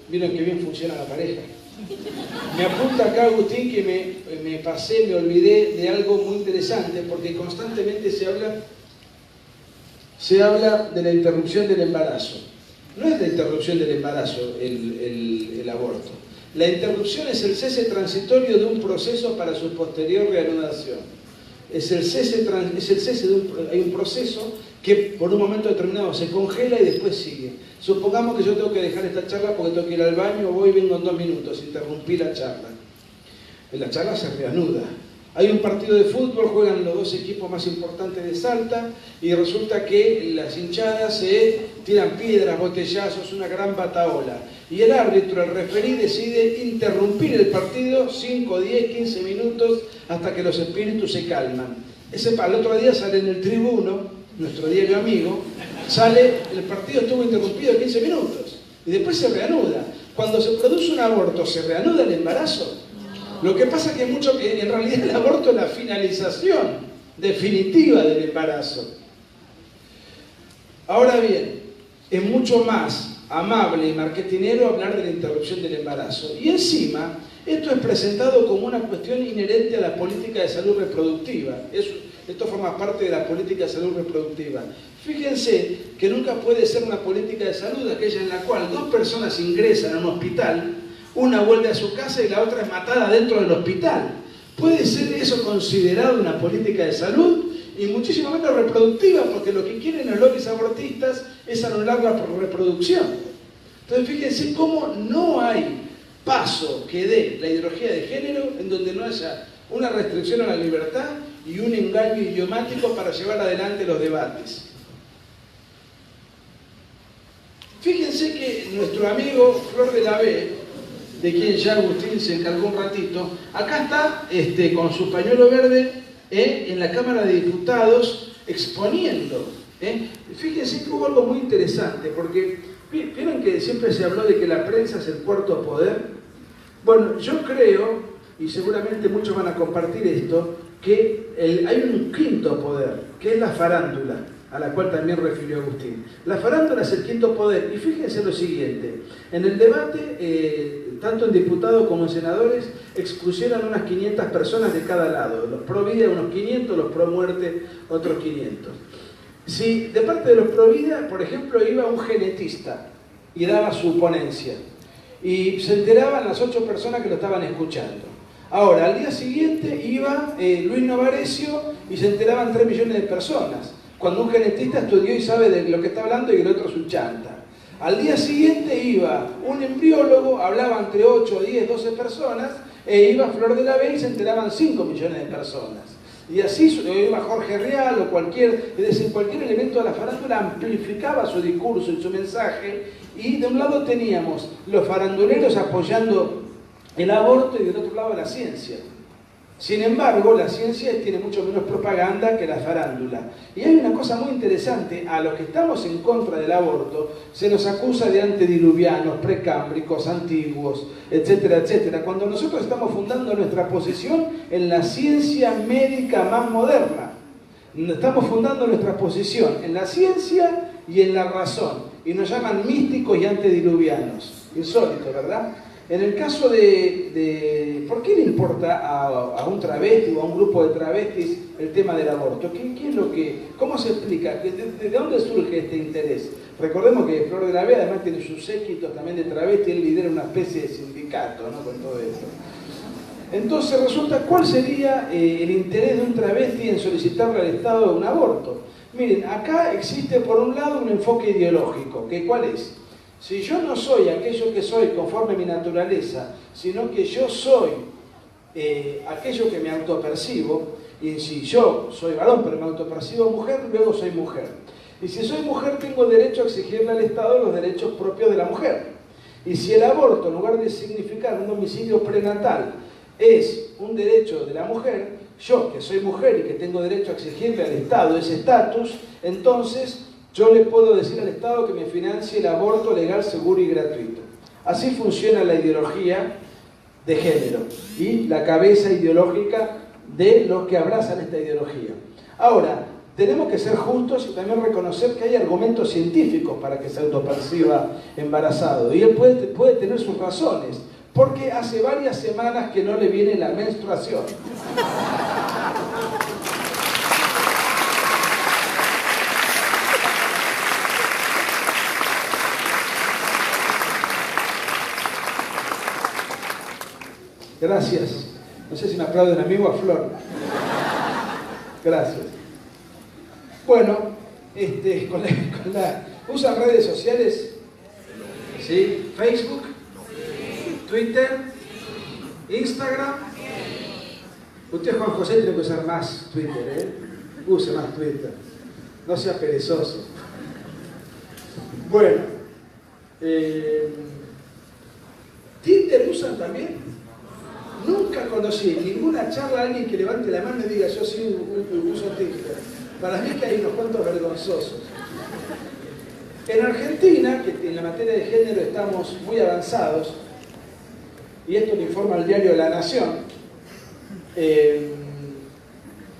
[SPEAKER 1] Miren qué bien funciona la pareja. Me apunta acá Agustín que me olvidé de algo muy interesante, porque constantemente se habla de la interrupción del embarazo. No es la interrupción del embarazo el aborto. La interrupción es el cese transitorio de un proceso para su posterior reanudación. Hay un proceso que por un momento determinado se congela y después sigue. Supongamos que yo tengo que dejar esta charla porque tengo que ir al baño, voy y vengo en 2 minutos, interrumpí la charla. La charla se reanuda. Hay un partido de fútbol, juegan los 2 equipos más importantes de Salta y resulta que las hinchadas se tiran piedras, botellazos, una gran batahola. Y el árbitro, el referí, decide interrumpir el partido 5, 10, 15 minutos hasta que los espíritus se calman. Al otro día sale en el Tribuno, nuestro diario amigo, el partido estuvo interrumpido 15 minutos y después se reanuda. Cuando se produce un aborto, ¿se reanuda el embarazo? Lo que pasa es que en realidad el aborto es la finalización definitiva del embarazo. Ahora bien, es mucho más amable y marketinero hablar de la interrupción del embarazo. Y encima, esto es presentado como una cuestión inherente a la política de salud reproductiva. Esto forma parte de la política de salud reproductiva. Fíjense que nunca puede ser una política de salud aquella en la cual 2 personas ingresan a un hospital, una vuelve a su casa y la otra es matada dentro del hospital. ¿Puede ser eso considerado una política de salud? Y muchísimo menos reproductiva, porque lo que quieren los lobbies abortistas es anular la reproducción. Entonces fíjense cómo no hay paso que dé la ideología de género en donde no haya una restricción a la libertad y un engaño idiomático para llevar adelante los debates. Fíjense que nuestro amigo Flor de la B, de quien ya Agustín se encargó un ratito, acá está con su pañuelo verde en la Cámara de Diputados exponiendo. Fíjense que hubo algo muy interesante, porque ¿vieron que siempre se habló de que la prensa es el cuarto poder? Bueno, yo creo, y seguramente muchos van a compartir esto, que hay un quinto poder, que es la farándula, a la cual también refirió Agustín. La farándula es el quinto poder, y fíjense lo siguiente, en el debate, tanto en diputados como en senadores, expusieron unas 500 personas de cada lado, los pro vida unos 500, los pro muerte otros 500. Si de parte de los pro vida, por ejemplo, iba un genetista y daba su ponencia, y se enteraban las 8 personas que lo estaban escuchando. Ahora, al día siguiente iba Luis Novarecio y se enteraban 3 millones de personas, cuando un genetista estudió y sabe de lo que está hablando y el otro es un chanta. Al día siguiente iba un embriólogo, hablaba entre 8, 10, 12 personas, e iba Flor de la B y se enteraban 5 millones de personas. Y así iba Jorge Real o cualquier elemento de la farándula amplificaba su discurso y su mensaje, y de un lado teníamos los faranduleros apoyando el aborto y del otro lado la ciencia. Sin embargo, la ciencia tiene mucho menos propaganda que la farándula. Y hay una cosa muy interesante: a los que estamos en contra del aborto se nos acusa de antediluvianos, precámbricos, antiguos, etcétera, etcétera, cuando nosotros estamos fundando nuestra posición en la ciencia médica más moderna. Estamos fundando nuestra posición en la ciencia y en la razón. Y nos llaman místicos y antediluvianos. Insólito, ¿verdad? En el caso de ¿por qué le importa a un travesti o a un grupo de travestis el tema del aborto? ¿Qué es lo que, cómo se explica? ¿De dónde surge este interés? Recordemos que Flor de la B además tiene sus séquitos también de travesti, él lidera una especie de sindicato, ¿no? Con todo esto. Entonces resulta, ¿cuál sería el interés de un travesti en solicitarle al Estado un aborto? Miren, acá existe por un lado un enfoque ideológico, que ¿cuál es? Si yo no soy aquello que soy conforme a mi naturaleza, sino que yo soy aquello que me autopercibo, y si yo soy varón pero me autopercibo mujer, luego soy mujer. Y si soy mujer tengo derecho a exigirle al Estado los derechos propios de la mujer. Y si el aborto, en lugar de significar un homicidio prenatal, es un derecho de la mujer, yo que soy mujer y que tengo derecho a exigirle al Estado ese estatus, entonces yo le puedo decir al Estado que me financie el aborto legal, seguro y gratuito. Así funciona la ideología de género y la cabeza ideológica de los que abrazan esta ideología. Ahora, tenemos que ser justos y también reconocer que hay argumentos científicos para que se autoperciba embarazado. Y él puede tener sus razones, porque hace varias semanas que no le viene la menstruación. Gracias. No sé si me aplauden a mí o a Flor. Gracias. Bueno, ¿usan redes sociales? ¿Sí? ¿Facebook? ¿Twitter? ¿Instagram? Usted, Juan José, tiene que usar más Twitter, ¿eh? Use más Twitter. No sea perezoso. Bueno. ¿Twitter usan también? Nunca conocí en ninguna charla a alguien que levante la mano y diga yo sí uso Twitter. Para mí que hay unos cuantos vergonzosos. En Argentina, que en la materia de género estamos muy avanzados, y esto lo informa el diario La Nación,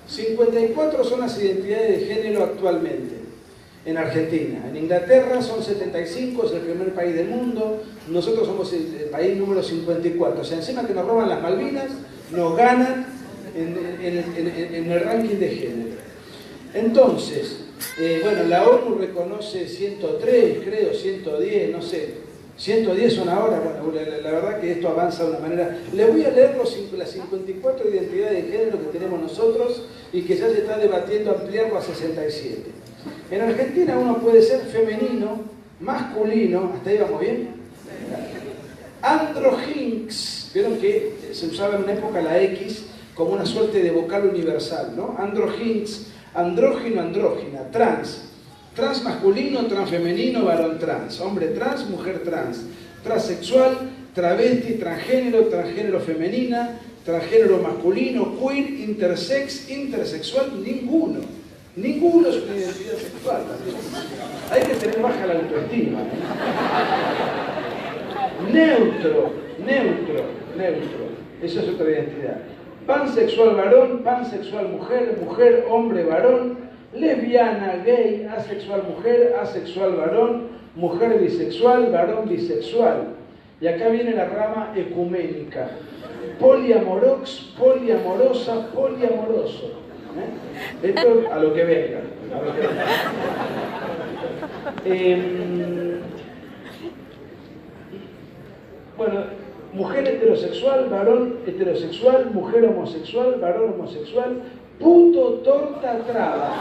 [SPEAKER 1] 54 son las identidades de género actualmente en Argentina. En Inglaterra son 75, es el primer país del mundo. Nosotros somos el país número 54. O sea, encima que nos roban las Malvinas, nos ganan en el ranking de género. Entonces, bueno, la ONU reconoce 103, creo, 110, no sé. 110 son ahora, bueno, la verdad que esto avanza de una manera. Les voy a leer las 54 identidades de género que tenemos nosotros y que ya se está debatiendo ampliarlo a 67. En Argentina uno puede ser femenino, masculino, hasta ahí vamos bien. Androginx, vieron que se usaba en una época la X como una suerte de vocal universal, ¿no? Androginx, andrógino, andrógina, trans. Trans masculino, trans femenino, varón trans, hombre trans, mujer trans, transexual, travesti, transgénero, transgénero femenina, transgénero masculino, queer, intersex, intersexual, ninguno. Ninguno es una identidad sexual. Hay que tener baja la autoestima. Neutro. Esa es otra identidad. Pansexual varón, pansexual mujer, mujer, hombre, varón, lesbiana, gay, asexual mujer, asexual varón, mujer bisexual, varón bisexual. Y acá viene la rama ecuménica. Poliamorox, poliamorosa, poliamoroso. Esto a lo que venga. Bueno, mujer heterosexual, varón heterosexual, mujer homosexual, varón homosexual, puto, torta, traba.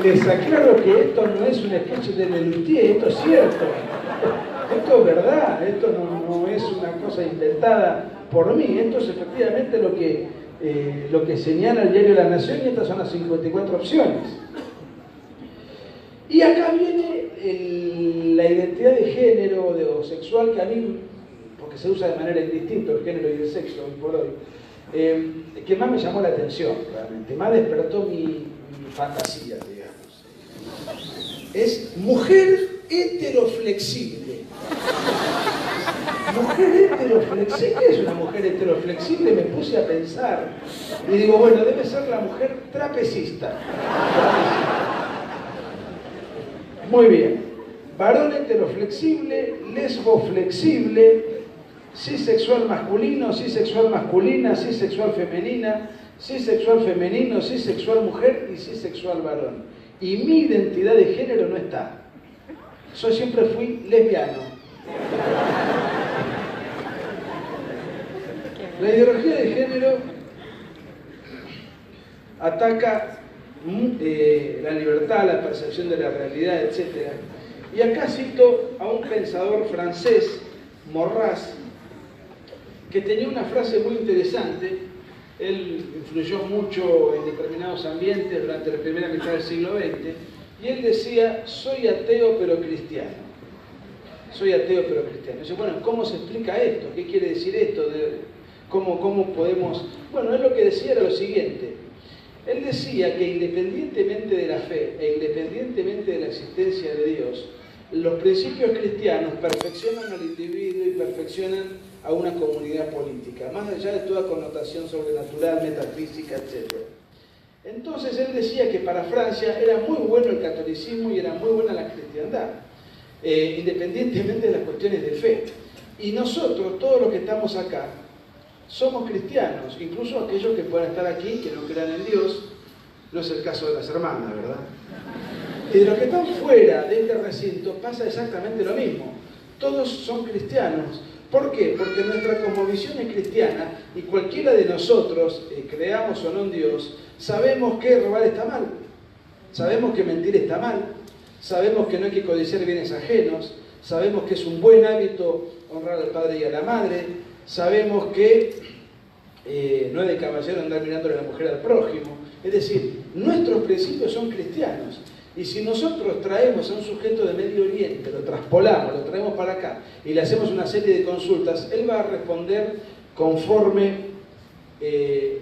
[SPEAKER 1] Les aclaro que esto no es un sketch de Lelutier, esto es cierto. Esto es verdad, esto no es una cosa inventada por mí, esto es efectivamente lo que señala el diario La Nación y estas son las 54 opciones. Y acá viene la identidad de género o sexual que a mí, porque se usa de manera indistinta el género y el sexo hoy por hoy, que más me llamó la atención realmente, más despertó mi fantasía, digamos. Es mujer heteroflexible. Mujer heteroflexible. ¿Qué es una mujer heteroflexible? Me puse a pensar. Y digo, bueno, debe ser la mujer trapecista. Muy bien. Varón heteroflexible, lesboflexible, cisexual masculino, cisexual masculina, cisexual femenina, cisexual femenino, cisexual mujer y cisexual varón. Y mi identidad de género no está. Yo siempre fui lesbiano. La ideología de género ataca la libertad, la percepción de la realidad, etc. Y acá cito a un pensador francés, Maurras, que tenía una frase muy interesante. Él influyó mucho en determinados ambientes durante la primera mitad del siglo XX, y él decía, soy ateo pero cristiano. Soy ateo pero cristiano. Dice, bueno, ¿cómo se explica esto? ¿Qué quiere decir esto? ¿Cómo podemos...? Bueno, él lo que decía era lo siguiente. Él decía que independientemente de la fe e independientemente de la existencia de Dios, los principios cristianos perfeccionan al individuo y perfeccionan a una comunidad política, más allá de toda connotación sobrenatural, metafísica, etc. Entonces él decía que para Francia era muy bueno el catolicismo y era muy buena la cristiandad, independientemente de las cuestiones de fe. Y nosotros, todos los que estamos acá, somos cristianos, incluso aquellos que puedan estar aquí, que no crean en Dios. No es el caso de las hermanas, ¿verdad? Y de los que están fuera de este recinto pasa exactamente lo mismo. Todos son cristianos. ¿Por qué? Porque nuestra cosmovisión es cristiana y cualquiera de nosotros, creamos o no en Dios, sabemos que robar está mal, sabemos que mentir está mal, sabemos que no hay que codiciar bienes ajenos, sabemos que es un buen hábito honrar al padre y a la madre, sabemos que no es de caballero andar mirándole a la mujer al prójimo. Es decir, nuestros principios son cristianos. Y si nosotros traemos a un sujeto de Medio Oriente, lo traspolamos, lo traemos para acá y le hacemos una serie de consultas, él va a responder conforme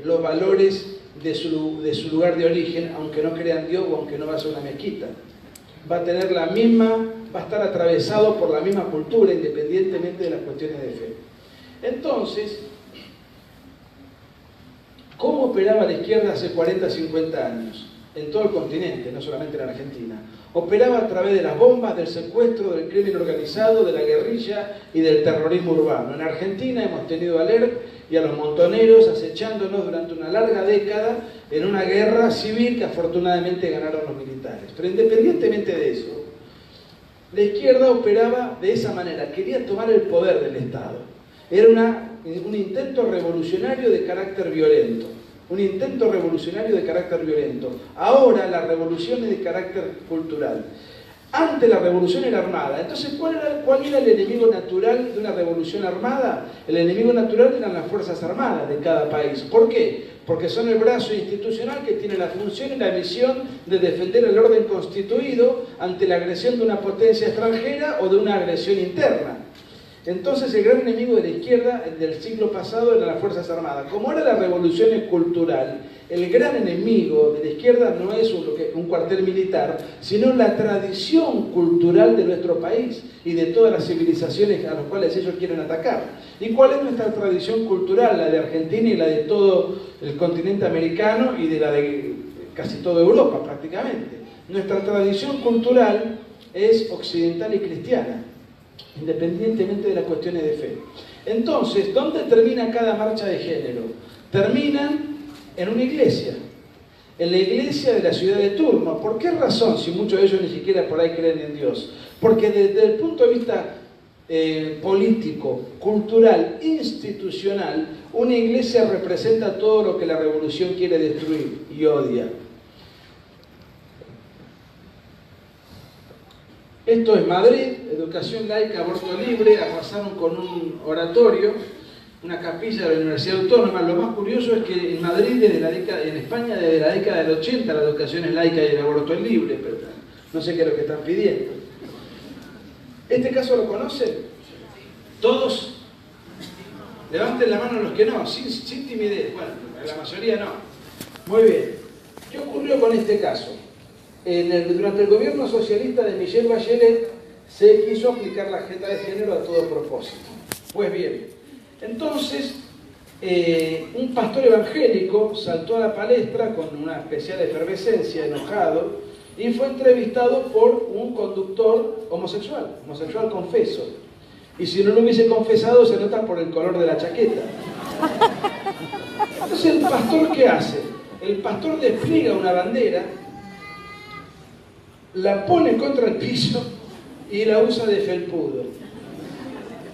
[SPEAKER 1] los valores de su lugar de origen, aunque no crea en Dios o aunque no vaya a una mezquita. Va a tener la misma, va a estar atravesado por la misma cultura, independientemente de las cuestiones de fe. Entonces, ¿cómo operaba la izquierda hace 40, 50 años? En todo el continente, no solamente en Argentina. Operaba a través de las bombas, del secuestro, del crimen organizado, de la guerrilla y del terrorismo urbano. En Argentina hemos tenido a Lerch y a los montoneros acechándonos durante una larga década en una guerra civil que afortunadamente ganaron los militares. Pero independientemente de eso, la izquierda operaba de esa manera, quería tomar el poder del Estado. Era un intento revolucionario de carácter violento. Un intento revolucionario de carácter violento. Ahora la revolución es de carácter cultural. Antes la revolución era armada. Entonces, ¿cuál era el enemigo natural de una revolución armada? El enemigo natural eran las fuerzas armadas de cada país. ¿Por qué? Porque son el brazo institucional que tiene la función y la misión de defender el orden constituido ante la agresión de una potencia extranjera o de una agresión interna. Entonces el gran enemigo de la izquierda del siglo pasado eran las Fuerzas Armadas. Como ahora la revolución es cultural, el gran enemigo de la izquierda no es un cuartel militar, sino la tradición cultural de nuestro país y de todas las civilizaciones a las cuales ellos quieren atacar. ¿Y cuál es nuestra tradición cultural? La de Argentina y la de todo el continente americano y de la de casi toda Europa prácticamente. Nuestra tradición cultural es occidental y cristiana, independientemente de las cuestiones de fe. Entonces, ¿dónde termina cada marcha de género? Terminan en una iglesia, en la iglesia de la ciudad de turno. ¿Por qué razón? Si muchos de ellos ni siquiera por ahí creen en Dios. Porque desde el punto de vista político, cultural, institucional, una iglesia representa todo lo que la revolución quiere destruir y odia. Esto es Madrid, educación laica, aborto libre, arrasaron con un oratorio, una capilla de la Universidad Autónoma. Lo más curioso es que en Madrid, en España, desde la década del 80, la educación es laica y el aborto es libre, pero no sé qué es lo que están pidiendo. ¿Este caso lo conocen? ¿Todos? Levanten la mano los que no, sin timidez. Bueno, la mayoría no. Muy bien. ¿Qué ocurrió con este caso? Durante el gobierno socialista de Michelle Bachelet Se quiso aplicar la agenda de género a todo propósito. Pues bien, entonces un pastor evangélico saltó a la palestra con una especial efervescencia, enojado, y fue entrevistado por un conductor homosexual confeso. Y si no lo hubiese confesado, se nota por el color de la chaqueta. Entonces, ¿el pastor qué hace? El pastor despliega una bandera, la pone contra el piso y la usa de felpudo.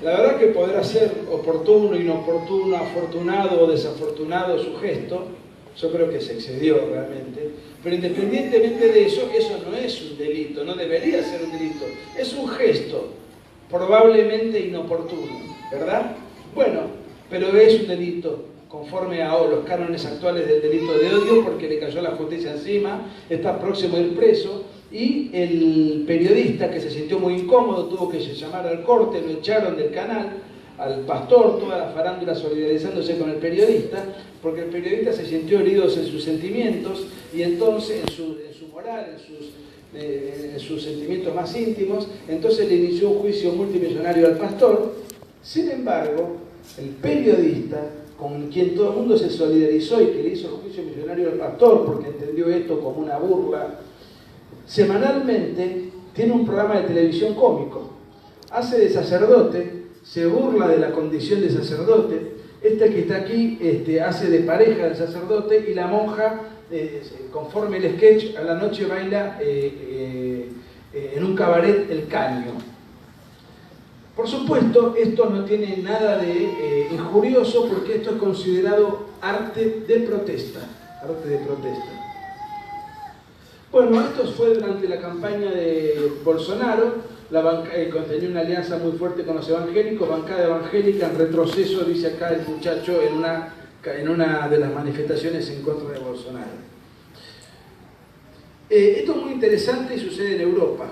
[SPEAKER 1] La verdad que podrá ser oportuno, inoportuno, afortunado o desafortunado su gesto. Yo creo que se excedió realmente. Pero independientemente de eso, eso no es un delito, no debería ser un delito. Es un gesto, probablemente inoportuno, ¿verdad? Bueno, pero es un delito conforme a los cánones actuales del delito de odio, porque le cayó la justicia encima, está próximo a ir preso, y el periodista, que se sintió muy incómodo, tuvo que llamar al corte, lo echaron del canal, al pastor, toda la farándula solidarizándose con el periodista, porque el periodista se sintió herido en sus sentimientos, y entonces, en su moral, en sus sentimientos más íntimos, entonces le inició un juicio multimillonario al pastor. Sin embargo, el periodista, con quien todo el mundo se solidarizó y que le hizo el juicio millonario al pastor, porque entendió esto como una burla, semanalmente tiene un programa de televisión cómico. Hace de sacerdote, se burla de la condición de sacerdote. Este que está aquí hace de pareja del sacerdote, y la monja, conforme el sketch, a la noche baila en un cabaret el caño. Por supuesto, esto no tiene nada de injurioso, porque esto es considerado arte de protesta. Arte de protesta. Bueno, esto fue durante la campaña de Bolsonaro. Tenía una alianza muy fuerte con los evangélicos, bancada evangélica en retroceso, dice acá el muchacho, en una de las manifestaciones en contra de Bolsonaro. Esto es muy interesante y sucede en Europa.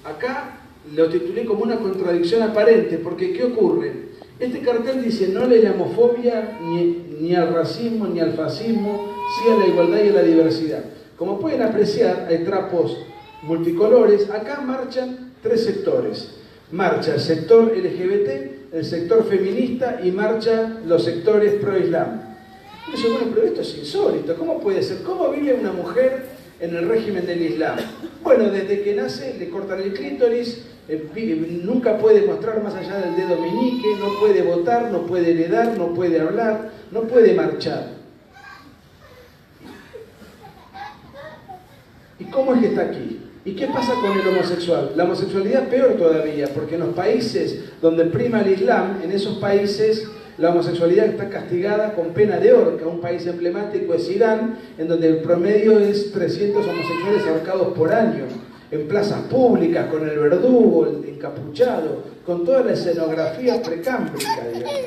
[SPEAKER 1] Acá lo titulé como una contradicción aparente, porque ¿qué ocurre? Este cartel dice no a la islamofobia, ni al racismo, ni al fascismo, sí a la igualdad y a la diversidad. Como pueden apreciar, hay trapos multicolores. Acá marchan tres sectores. Marcha el sector LGBT, el sector feminista, y marchan los sectores pro-islam. Y dice, bueno, pero esto es insólito. ¿Cómo puede ser? ¿Cómo vive una mujer en el régimen del Islam? Bueno, desde que nace le cortan el clítoris, nunca puede mostrar más allá del dedo meñique, no puede votar, no puede heredar, no puede hablar, no puede marchar. ¿Y cómo es que está aquí? ¿Y qué pasa con el homosexual? La homosexualidad peor todavía, porque en los países donde prima el Islam, en esos países la homosexualidad está castigada con pena de horca. Un país emblemático es Irán, en donde el promedio es 300 homosexuales ahorcados por año, en plazas públicas, con el verdugo, el encapuchado, con toda la escenografía precámbrica, digamos.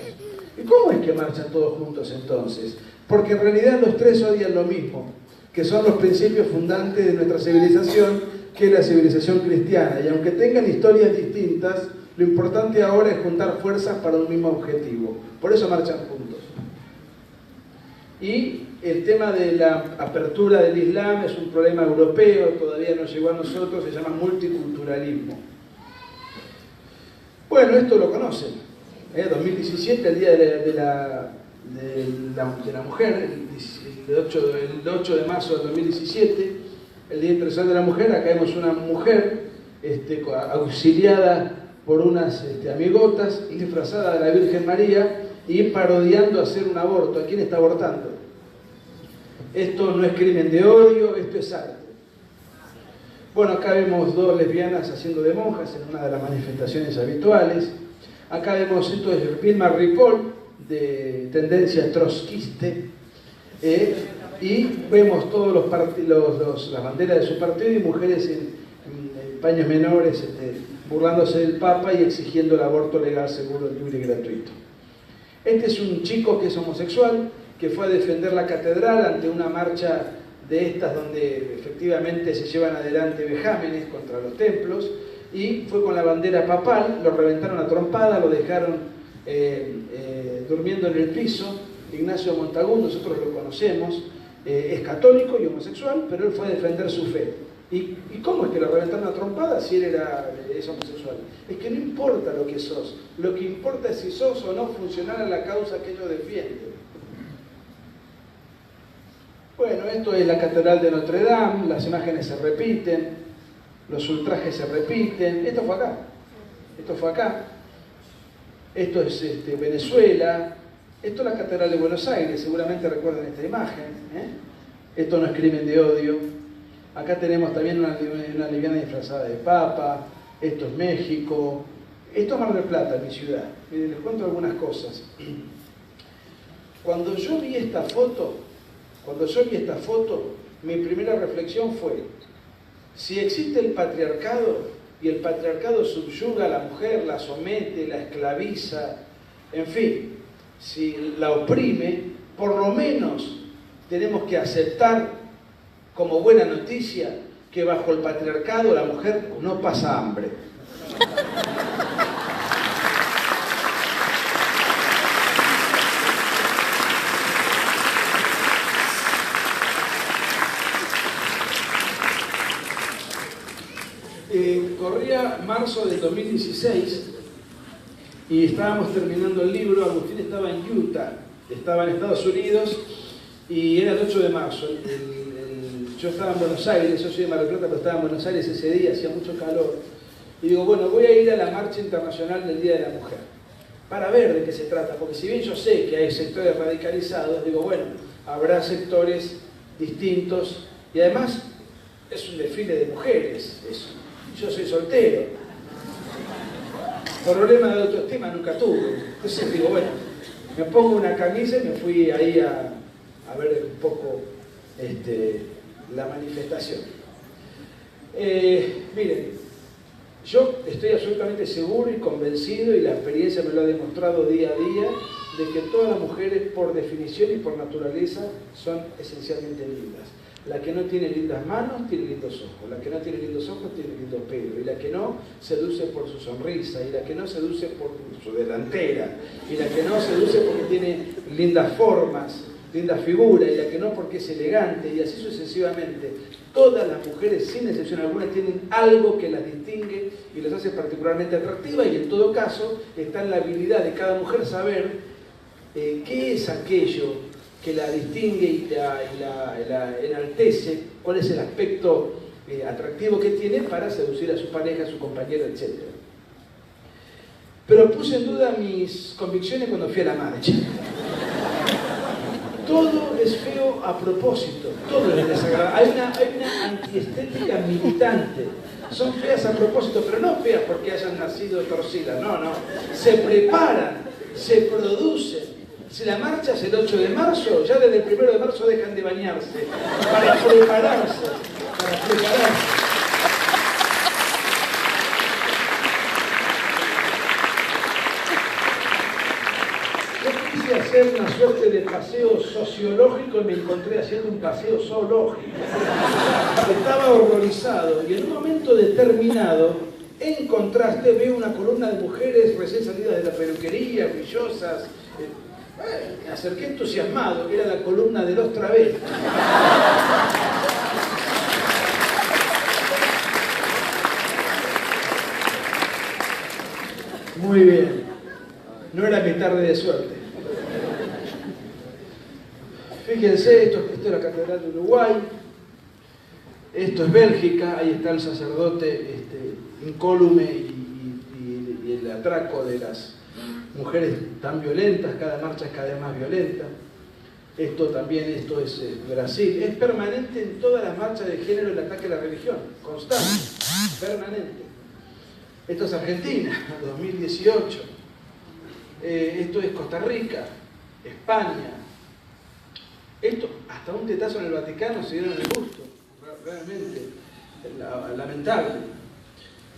[SPEAKER 1] ¿Y cómo es que marchan todos juntos entonces? Porque en realidad los tres odian lo mismo, que son los principios fundantes de nuestra civilización, que es la civilización cristiana. Y aunque tengan historias distintas, lo importante ahora es juntar fuerzas para un mismo objetivo. Por eso marchan juntos. Y el tema de la apertura del Islam es un problema europeo, todavía no llegó a nosotros, se llama multiculturalismo. Bueno, esto lo conocen. 2017, el Día de la Mujer, el 8 de marzo del 2017, el Día Internacional de la Mujer. Acá vemos una mujer auxiliada por unas amigotas, disfrazada de la Virgen María y parodiando hacer un aborto. ¿A quién está abortando? Esto no es crimen de odio, esto es arte. Bueno, acá vemos dos lesbianas haciendo de monjas en una de las manifestaciones habituales. Acá vemos, esto es Vilma Ripoll, de tendencia trotskista, y vemos todos las banderas de su partido y mujeres en paños menores burlándose del Papa y exigiendo el aborto legal, seguro, libre y gratuito. Este es un chico que es homosexual, que fue a defender la catedral ante una marcha de estas donde efectivamente se llevan adelante vejámenes contra los templos, y fue con la bandera papal, lo reventaron a trompada, lo dejaron durmiendo en el piso. Ignacio Montagut, nosotros lo conocemos, es católico y homosexual, pero él fue a defender su fe. ¿Y cómo es que lo reventaron a trompada si él es homosexual? Es que no importa lo que sos, lo que importa es si sos o no funcional a la causa que ellos defienden. Bueno, esto es la Catedral de Notre Dame, las imágenes se repiten, los ultrajes se repiten. Esto fue acá, esto fue acá, esto es Venezuela, esto es la Catedral de Buenos Aires, seguramente recuerdan esta imagen, Esto no es crimen de odio. Acá tenemos también una lesbiana disfrazada de papa, esto es México, esto es Mar del Plata, mi ciudad. Miren, les cuento algunas cosas. Cuando yo vi esta foto, mi primera reflexión fue, si existe el patriarcado, y el patriarcado subyuga a la mujer, la somete, la esclaviza, en fin, si la oprime, por lo menos tenemos que aceptar como buena noticia que bajo el patriarcado la mujer no pasa hambre. Corría marzo del 2016 y estábamos terminando el libro. Agustín estaba en Utah, estaba en Estados Unidos y era el 8 de marzo. Yo estaba en Buenos Aires, yo soy de Mar del Plata, pero estaba en Buenos Aires ese día, hacía mucho calor. Y digo, bueno, voy a ir a la Marcha Internacional del Día de la Mujer para ver de qué se trata, porque si bien yo sé que hay sectores radicalizados, digo, bueno, habrá sectores distintos y además es un desfile de mujeres, yo soy soltero, problema de autoestima nunca tuve, entonces digo, bueno, me pongo una camisa y me fui ahí a ver un poco la manifestación. Miren, yo estoy absolutamente seguro y convencido, y la experiencia me lo ha demostrado día a día, de que todas las mujeres por definición y por naturaleza son esencialmente lindas. La que no tiene lindas manos tiene lindos ojos, la que no tiene lindos ojos tiene lindo pelo, y la que no seduce por su sonrisa, y la que no seduce por su delantera, y la que no seduce porque tiene lindas formas, linda figura, y la que no porque es elegante, y así sucesivamente. Todas las mujeres, sin excepción alguna, tienen algo que las distingue y las hace particularmente atractivas, y en todo caso está en la habilidad de cada mujer saber qué es aquello que la distingue y la enaltece, cuál es el aspecto atractivo que tiene para seducir a su pareja, a su compañero, etc. Pero puse en duda mis convicciones cuando fui a la marcha. Todo es feo a propósito, todo es desagradable. Hay una antiestética militante. Son feas a propósito, pero no feas porque hayan nacido torcidas, no. Se preparan, se producen. Si la marcha es el 8 de marzo, ya desde el 1 de marzo dejan de bañarse para prepararse. Yo quise hacer una suerte de paseo sociológico y me encontré haciendo un paseo zoológico. Estaba horrorizado y en un momento determinado, en contraste, veo una columna de mujeres recién salidas de la peluquería, brillosas. Me acerqué entusiasmado, era la columna de los travestis. Muy bien, no era mi tarde de suerte. Fíjense, esto es la Catedral de Uruguay, esto es Bélgica, ahí está el sacerdote incólume y el atraco de las mujeres tan violentas, cada marcha es cada vez más violenta. Esto es Brasil. Es permanente en todas las marchas de género el ataque a la religión, constante, permanente. Esto es Argentina, 2018. Esto es Costa Rica, España. Esto, hasta un tetazo en el Vaticano se dieron el gusto, realmente lamentable.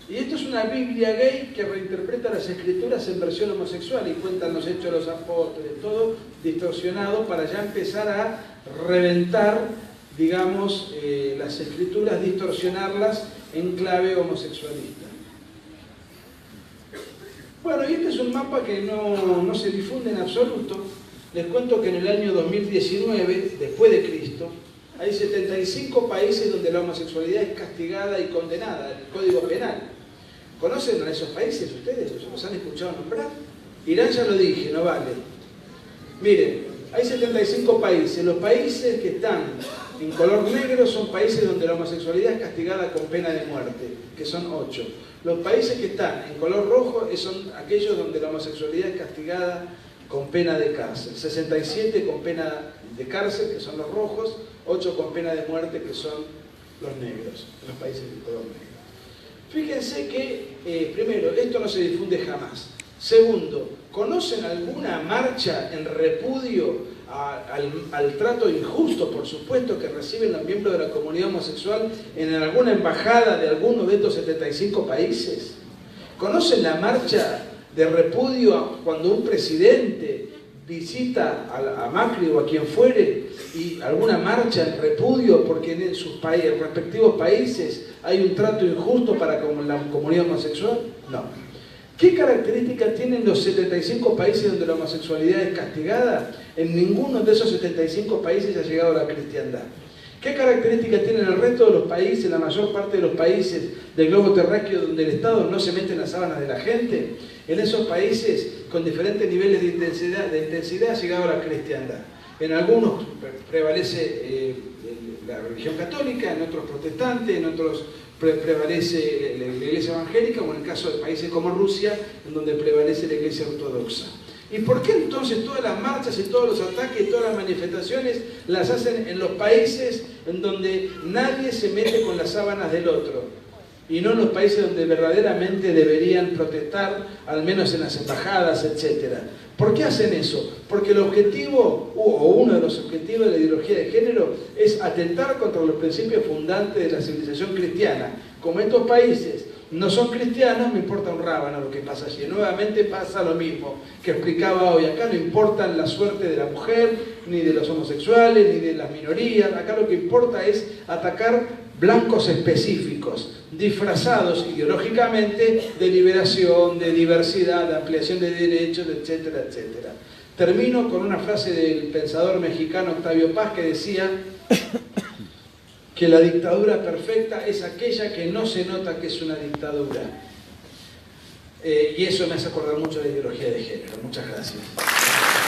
[SPEAKER 1] Y esto es una Biblia gay que reinterpreta las escrituras en versión homosexual y cuentan los hechos de los apóstoles, todo distorsionado para ya empezar a reventar, digamos, las escrituras, distorsionarlas en clave homosexualista. Bueno, y este es un mapa que no se difunde en absoluto. Les cuento que en el año 2019, después de Cristo, hay 75 países donde la homosexualidad es castigada y condenada en el Código Penal. ¿Conocen a esos países ustedes? ¿Los han escuchado nombrar? Irán ya lo dije, no vale. Miren, hay 75 países. Los países que están en color negro son países donde la homosexualidad es castigada con pena de muerte, que son 8. Los países que están en color rojo son aquellos donde la homosexualidad es castigada con pena de cárcel. 67 con pena de cárcel, que son los rojos, 8 con pena de muerte, que son los negros, los países de color negro. Fíjense que, primero, esto no se difunde jamás. Segundo, ¿conocen alguna marcha en repudio al trato injusto, por supuesto, que reciben los miembros de la comunidad homosexual en alguna embajada de alguno de estos 75 países? ¿Conocen la marcha de repudio cuando un presidente visita a Macri o a quien fuere, y alguna marcha en repudio porque en sus respectivos países hay un trato injusto para con la comunidad homosexual? No. ¿Qué características tienen los 75 países donde la homosexualidad es castigada? En ninguno de esos 75 países ha llegado la cristiandad. ¿Qué características tienen el resto de los países, la mayor parte de los países del globo terráqueo donde el Estado no se mete en las sábanas de la gente? En esos países, con diferentes niveles de intensidad ha llegado la cristiandad. En algunos prevalece la religión católica, en otros protestante, en otros prevalece la iglesia evangélica, o en el caso de países como Rusia, en donde prevalece la iglesia ortodoxa. ¿Y por qué entonces todas las marchas y todos los ataques y todas las manifestaciones las hacen en los países en donde nadie se mete con las sábanas del otro? Y no en los países donde verdaderamente deberían protestar, al menos en las embajadas, etc. ¿Por qué hacen eso? Porque el objetivo, o uno de los objetivos de la ideología de género, es atentar contra los principios fundantes de la civilización cristiana. Como estos países no son cristianos, me importa un rábano lo que pasa allí. Nuevamente pasa lo mismo que explicaba hoy. Acá no importa la suerte de la mujer, ni de los homosexuales, ni de las minorías. Acá lo que importa es atacar blancos específicos, disfrazados ideológicamente de liberación, de diversidad, de ampliación de derechos, etcétera, etcétera. Termino con una frase del pensador mexicano Octavio Paz que decía que la dictadura perfecta es aquella que no se nota que es una dictadura. Y eso me hace acordar mucho de la ideología de género. Muchas gracias.